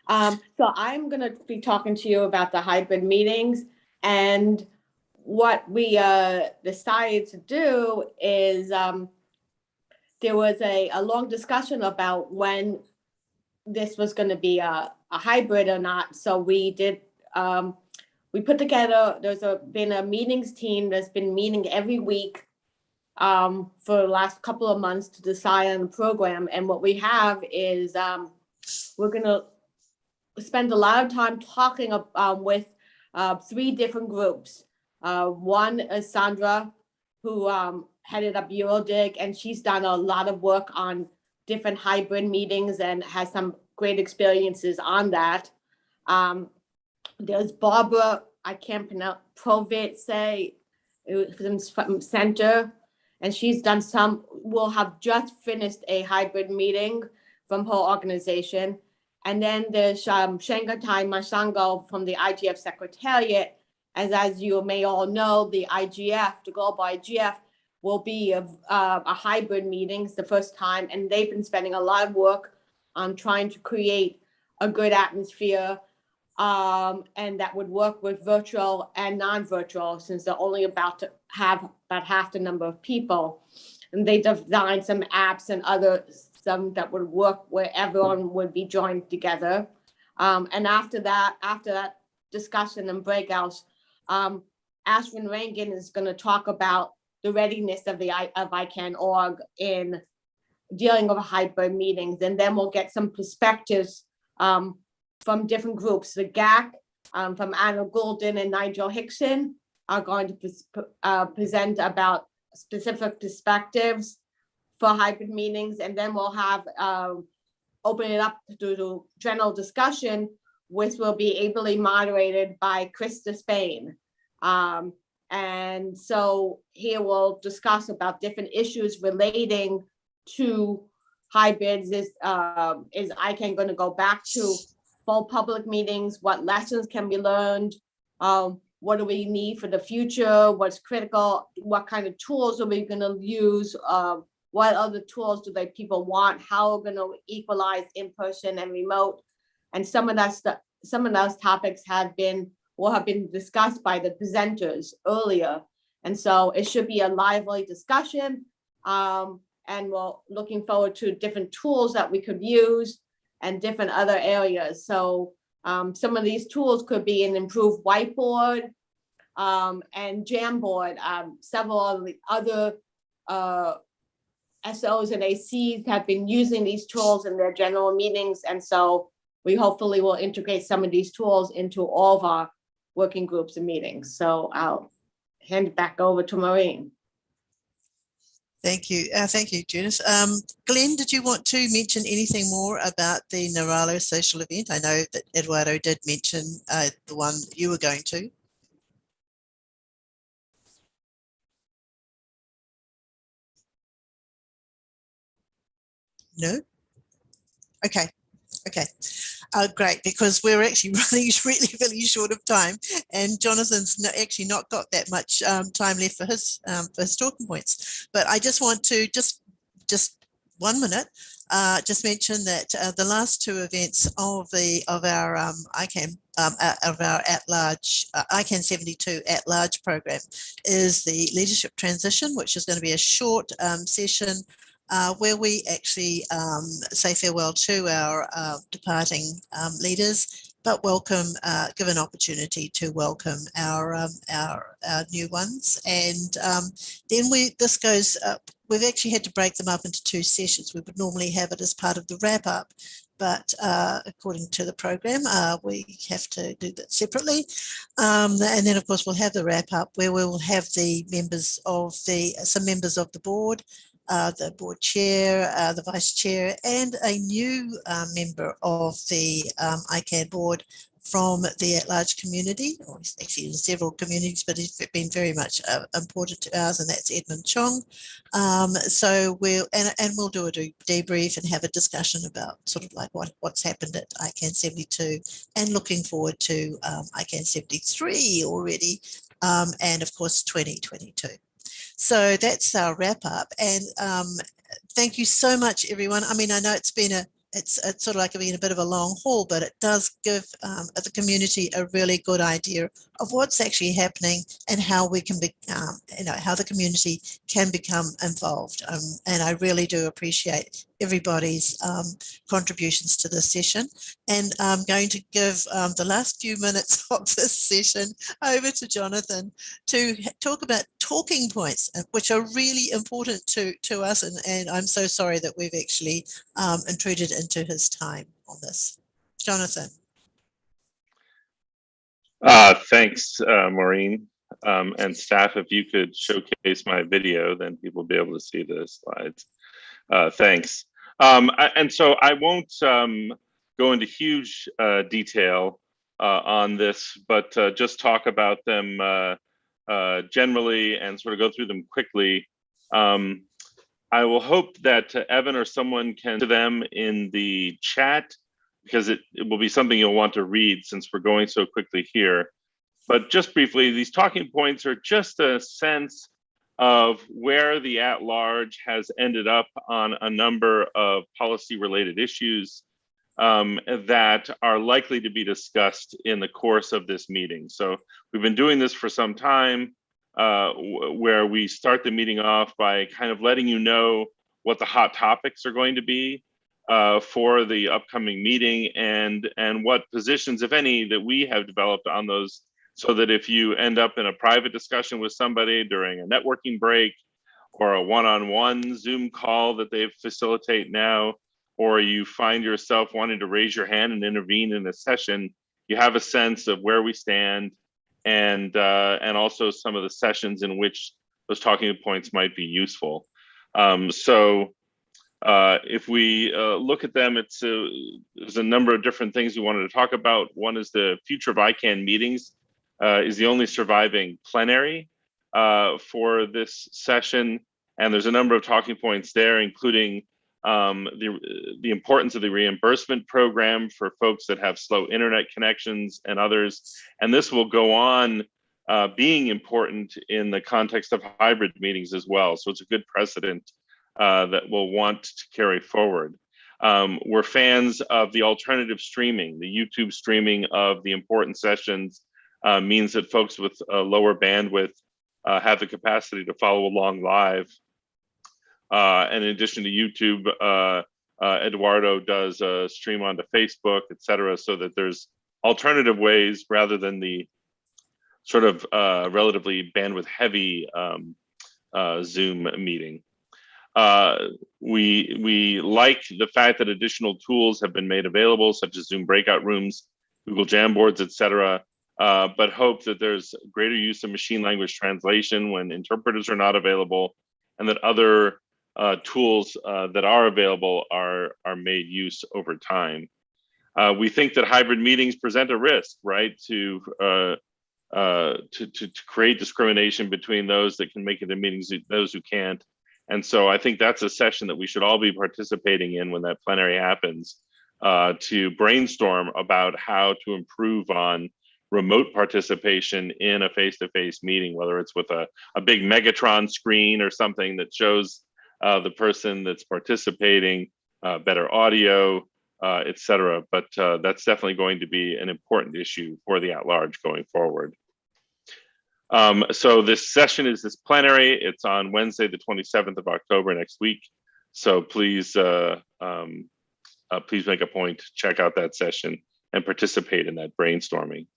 So I'm going to be talking to you about the hybrid meetings, and what we decided to do is there was a long discussion about when this was going to be a hybrid or not. So we did, we put together, been a meetings team that's been meeting every week for the last couple of months to decide on the program. And what we have is we're going to spend a lot of time talking with 3 different groups. One is Sandra, who headed up Eurodig, and she's done a lot of work on different hybrid meetings and has some great experiences on that. There's Barbara, I can't pronounce, Provice from Center, and she's done will have just finished a hybrid meeting from her organization. And then there's Shangatai Masango from the IGF Secretariat. As you may all know, the IGF, the global IGF, will be a hybrid meeting. It's the first time, and they've been spending a lot of work on trying to create a good atmosphere, and that would work with virtual and non-virtual, since they're only about to have about half the number of people. And they designed some apps and some that would work where everyone would be joined together. And after that discussion and breakouts, Ashwin Rangan is going to talk about the readiness of ICANN.org in dealing with hybrid meetings. And then we'll get some perspectives from different groups. The GAC from Anna Goulden and Nigel Hickson are going to present about specific perspectives for hybrid meetings. And then we'll have open it up to general discussion, which will be ably moderated by Krista Spain. And so here we'll discuss about different issues relating to hybrids. Is ICANN going to go back to full public meetings? What lessons can be learned? What do we need for the future? What's critical? What kind of tools are we going to use? What other tools do people want? How we're going to equalize in-person and remote? And some of those topics will have been discussed by the presenters earlier. And so it should be a lively discussion. And we're looking forward to different tools that we could use and different other areas. So some of these tools could be an improved whiteboard and Jamboard. Several of the other SOs and ACs have been using these tools in their general meetings. And so we hopefully will integrate some of these tools into all of our working groups and meetings. So I'll hand it back over to Maureen. Thank you. Thank you, Judith. Glenn, did you want to mention anything more about the Naralo social event? I know that Eduardo did mention the one you were going to. No? Okay. Okay. Great, because we're actually running really short of time, and Jonathan's actually not got that much time left for his talking points. But I just want to just 1 minute, just mention that the last two events of our ICANN of our At-Large ICANN72 At-Large program is the leadership transition, which is going to be a short session where we actually say farewell to our departing leaders, but give an opportunity to welcome our new ones. And then this goes up. We've actually had to break them up into two sessions. We would normally have it as part of the wrap up, but according to the program, we have to do that separately. And then of course we'll have the wrap up where we will have the members of some members of the board, the board chair, the vice chair, and a new member of the ICANN board from the At-Large community, or actually in several communities, but he's been very much important to ours, and that's Edmund Chong. So we'll do a debrief and have a discussion about sort of like what's happened at ICANN72 and looking forward to ICANN73 already, and of course 2022. So that's our wrap up, and thank you so much, everyone. I mean, I know it's sort of like being a bit of a long haul, but it does give the community a really good idea of what's actually happening and how we can be, how the community can become involved. And I really do appreciate everybody's contributions to this session. And I'm going to give the last few minutes of this session over to Jonathan to talk about talking points, which are really important to us. And I'm so sorry that we've actually intruded into his time on this. Jonathan. Thanks, Maureen. And staff, if you could showcase my video, then people will be able to see the slides. Thanks. And so I won't go into huge detail on this, but just talk about them generally and sort of go through them quickly. I will hope that Evan or someone can do them in the chat, because it will be something you'll want to read since we're going so quickly here. But just briefly, these talking points are just a sense of where the At-Large has ended up on a number of policy-related issues that are likely to be discussed in the course of this meeting. So we've been doing this for some time, where we start the meeting off by kind of letting you know what the hot topics are going to be for the upcoming meeting, and what positions, if any, that we have developed on those, so that if you end up in a private discussion with somebody during a networking break or a one-on-one Zoom call that they facilitate now, or you find yourself wanting to raise your hand and intervene in a session, you have a sense of where we stand, and also some of the sessions in which those talking points might be useful. If we look at them, there's a number of different things we wanted to talk about. One is the future of ICANN meetings is the only surviving plenary for this session. And there's a number of talking points there, including the importance of the reimbursement program for folks that have slow internet connections and others. And this will go on being important in the context of hybrid meetings as well. So it's a good precedent that we'll want to carry forward. We're fans of the alternative streaming. The YouTube streaming of the important sessions means that folks with a lower bandwidth have the capacity to follow along live. And in addition to YouTube, Eduardo does a stream onto Facebook, et cetera, so that there's alternative ways rather than the sort of relatively bandwidth heavy Zoom meeting. We like the fact that additional tools have been made available, such as Zoom breakout rooms, Google Jamboards, et cetera, but hope that there's greater use of machine language translation when interpreters are not available, and that other tools that are available are made use over time. We think that hybrid meetings present a risk, right, to create discrimination between those that can make it to meetings, those who can't. And so I think that's a session that we should all be participating in when that plenary happens, to brainstorm about how to improve on remote participation in a face-to-face meeting, whether it's with a big Megatron screen or something that shows the person that's participating, better audio, etc. But that's definitely going to be an important issue for the at-large going forward. So this session is this plenary. It's on Wednesday, the 27th of October next week. So please, please make a point to check out that session and participate in that brainstorming.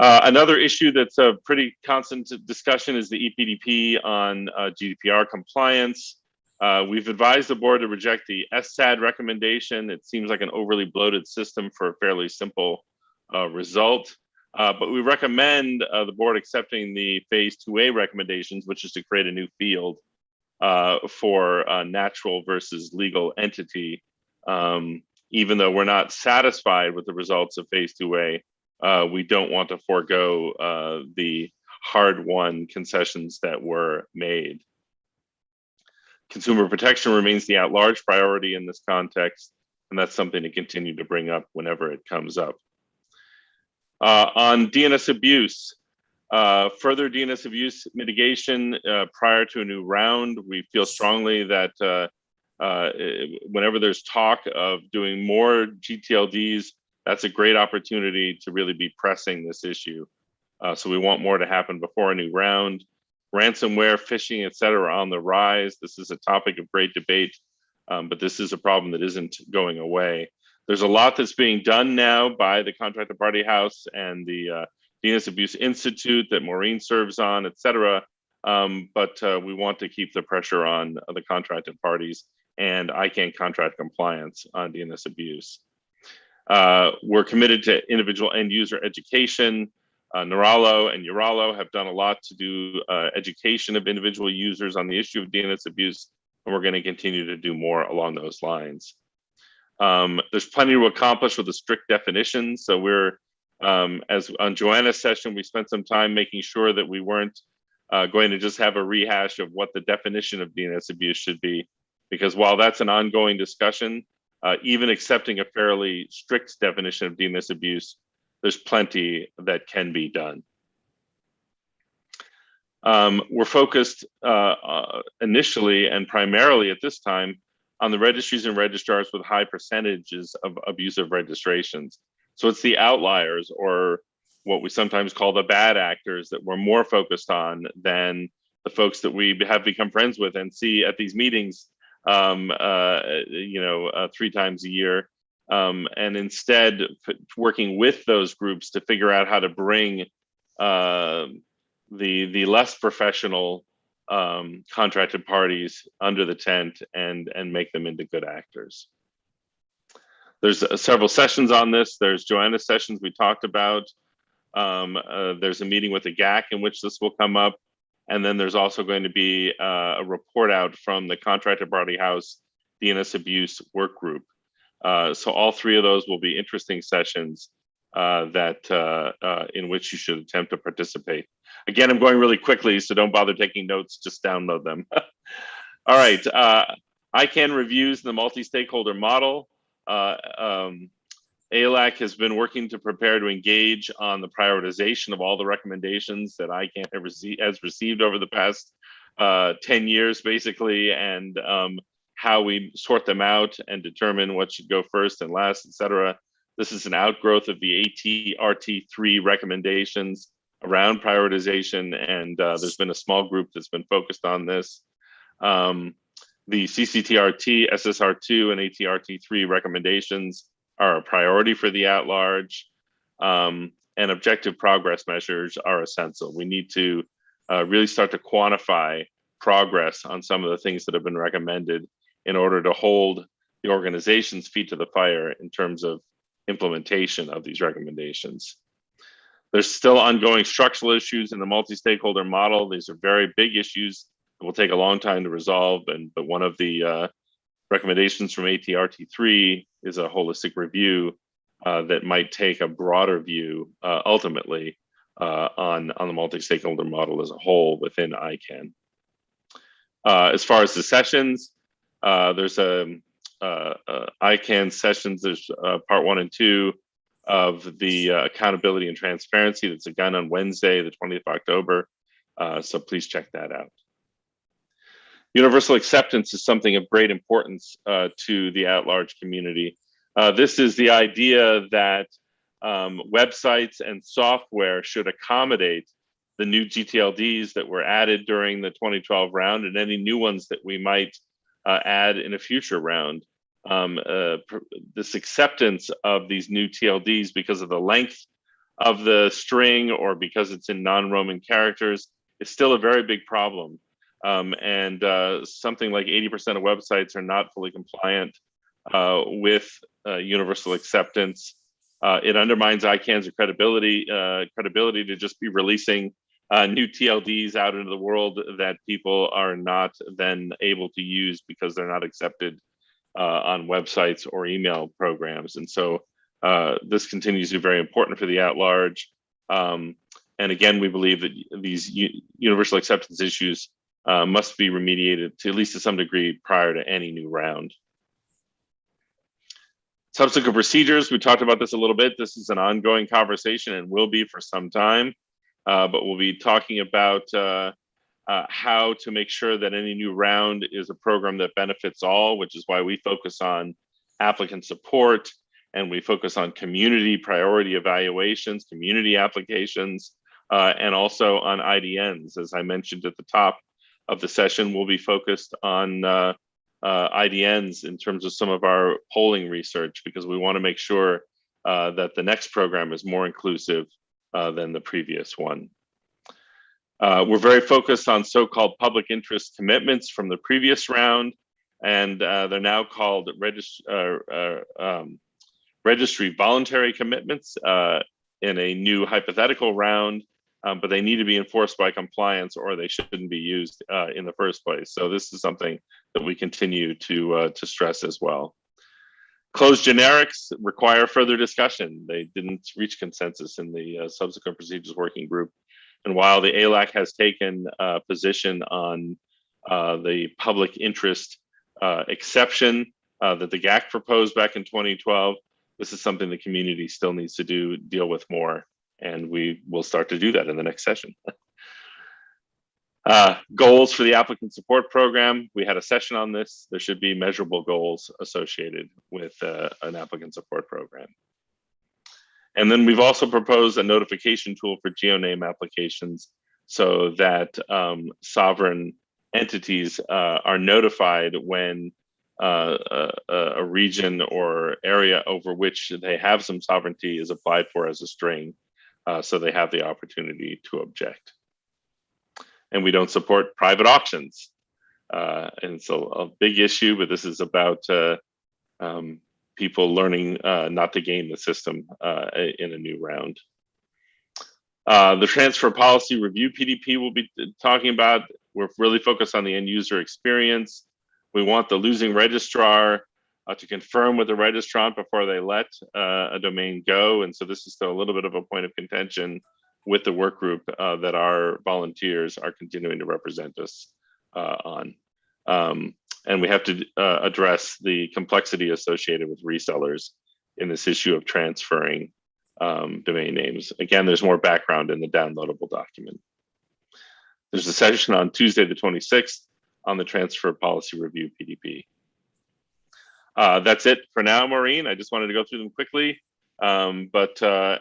Another issue that's a pretty constant discussion is the EPDP on GDPR compliance. We've advised the board to reject the SSAD recommendation. It seems like an overly bloated system for a fairly simple result. But we recommend the board accepting the phase 2A recommendations, which is to create a new field for natural versus legal entity. Even though we're not satisfied with the results of phase 2A, we don't want to forego the hard-won concessions that were made. Consumer protection remains the at-large priority in this context, and that's something to continue to bring up whenever it comes up. On DNS abuse, further DNS abuse mitigation prior to a new round, we feel strongly that whenever there's talk of doing more GTLDs, that's a great opportunity to really be pressing this issue. So we want more to happen before a new round. Ransomware, phishing, et cetera, on the rise. This is a topic of great debate, but this is a problem that isn't going away. There's a lot that's being done now by the Contracted Party House and the DNS Abuse Institute that Maureen serves on, et cetera. But we want to keep the pressure on the contracted parties and ICANN contract compliance on DNS abuse. We're committed to individual end user education. Neralo and Uralo have done a lot to do education of individual users on the issue of DNS abuse, and we're going to continue to do more along those lines. There's plenty to accomplish with the strict definitions. So we're, as on Joanna's session, we spent some time making sure that we weren't going to just have a rehash of what the definition of DNS abuse should be, because while that's an ongoing discussion, even accepting a fairly strict definition of DNS abuse, there's plenty that can be done. We're focused initially and primarily at this time on the registries and registrars with high percentages of abusive registrations. So it's the outliers, or what we sometimes call the bad actors, that we're more focused on than the folks that we have become friends with and see at these meetings 3 times a year. And instead working with those groups to figure out how to bring the less professional contracted parties under the tent and make them into good actors. There's several sessions on this. There's Joanna's sessions we talked about. There's a meeting with the GAC in which this will come up. And then there's also going to be a report out from the Contracted Party House DNS Abuse Work Group. So all 3 of those will be interesting sessions in which you should attempt to participate. Again, I'm going really quickly, so don't bother taking notes, just download them. All right, ICANN reviews the multi-stakeholder model. ALAC has been working to prepare to engage on the prioritization of all the recommendations that ICANN has received over the past 10 years, basically, and how we sort them out and determine what should go first and last, et cetera. This is an outgrowth of the ATRT3 recommendations around prioritization, and there's been a small group that's been focused on this. The CCTRT, SSR2, and ATRT3 recommendations are a priority for the at-large, and objective progress measures are essential. We need to really start to quantify progress on some of the things that have been recommended in order to hold the organization's feet to the fire in terms of implementation of these recommendations. There's still ongoing structural issues in the multi-stakeholder model. These are very big issues that will take a long time to resolve, but one of the recommendations from ATRT3 is a holistic review that might take a broader view ultimately on the multi-stakeholder model as a whole within ICANN. As far as the sessions, there's ICANN sessions. There's part 1 and 2 of the accountability and transparency that's again on Wednesday, the 20th of October. So please check that out. Universal acceptance is something of great importance to the at-large community. This is the idea that websites and software should accommodate the new GTLDs that were added during the 2012 round and any new ones that we might add in a future round. This acceptance of these new TLDs because of the length of the string or because it's in non-Roman characters is still a very big problem. And something like 80% of websites are not fully compliant with universal acceptance. It undermines ICANN's credibility to just be releasing new TLDs out into the world that people are not then able to use because they're not accepted on websites or email programs. And so this continues to be very important for the at-large. And again, we believe that these universal acceptance issues must be remediated to at least to some degree prior to any new round. Subsequent procedures, we talked about this a little bit. This is an ongoing conversation and will be for some time, but we'll be talking about how to make sure that any new round is a program that benefits all, which is why we focus on applicant support and we focus on community priority evaluations, community applications, and also on IDNs. As I mentioned at the top of the session, we'll be focused on IDNs in terms of some of our polling research, because we want to make sure that the next program is more inclusive than the previous one. We're very focused on so-called public interest commitments from the previous round, and they're now called registry voluntary commitments in a new hypothetical round, but they need to be enforced by compliance or they shouldn't be used in the first place. So this is something that we continue to stress as well. Closed generics require further discussion. They didn't reach consensus in the subsequent procedures working group. And while the ALAC has taken a position on the public interest exception that the GAC proposed back in 2012, this is something the community still needs to deal with more. And we will start to do that in the next session. Goals for the applicant support program. We had a session on this. There should be measurable goals associated with an applicant support program. And then we've also proposed a notification tool for geoname applications so that sovereign entities are notified when a region or area over which they have some sovereignty is applied for as a string, so they have the opportunity to object. And we don't support private auctions. And it's a big issue, but this is about people learning not to game the system in a new round. The transfer policy review PDP we'll be talking about. We're really focused on the end user experience. We want the losing registrar to confirm with the registrant before they let a domain go. And so this is still a little bit of a point of contention with the work group that our volunteers are continuing to represent us on. And we have to address the complexity associated with resellers in this issue of transferring domain names. Again, there's more background in the downloadable document. There's a session on Tuesday, the 26th on the transfer policy review PDP. That's it for now, Maureen. I just wanted to go through them quickly. And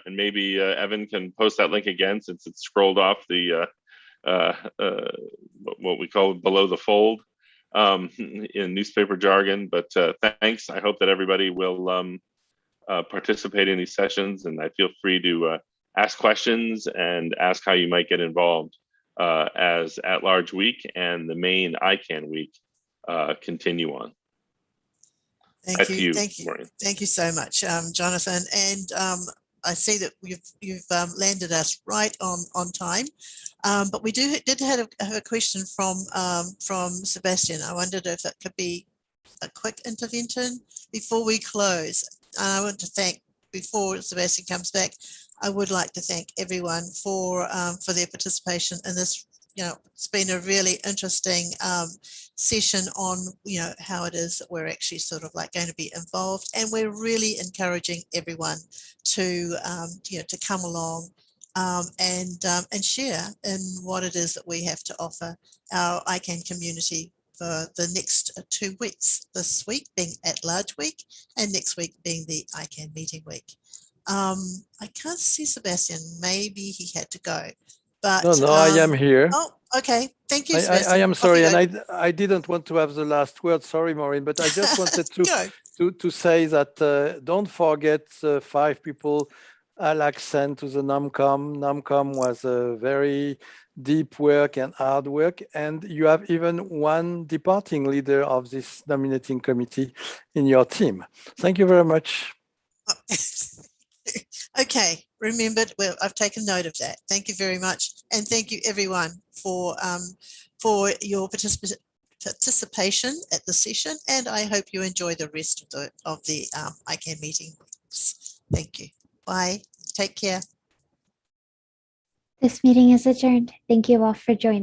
maybe Evan can post that link again since it's scrolled off the what we call below the fold in newspaper jargon. But thanks. I hope that everybody will participate in these sessions, and I feel free to ask questions and ask how you might get involved as At-Large Week and the main ICANN Week continue on. Thank you. Thank you so much, Jonathan. And I see that you've landed us right on time. But we did have a question from Sebastian. I wondered if it could be a quick intervention before we close. I want to thank, before Sebastian comes back, I would like to thank everyone for their participation in this. You know, it's been a really interesting session on, you know, how it is that we're actually sort of like going to be involved, and we're really encouraging everyone to, you know, to come along and share in what it is that we have to offer our ICANN community for the next 2 weeks. This week being At-Large week, and next week being the ICANN meeting week. I can't see Sebastian. Maybe he had to go. But No, I am here. Oh, okay. Thank you, I Sebastian. am Off sorry, you and go. I didn't want to have the last word. Sorry, Maureen, but I just wanted to say that don't forget 5 people Alex sent to the NUMCOM. NUMCOM was a very deep work and hard work, and you have even one departing leader of this nominating committee in your team. Thank you very much. Okay, remembered. Well, I've taken note of that. Thank you very much, and thank you everyone for your participation at the session. And I hope you enjoy the rest of the ICANN meeting. Thank you. Bye. Take care. This meeting is adjourned. Thank you all for joining.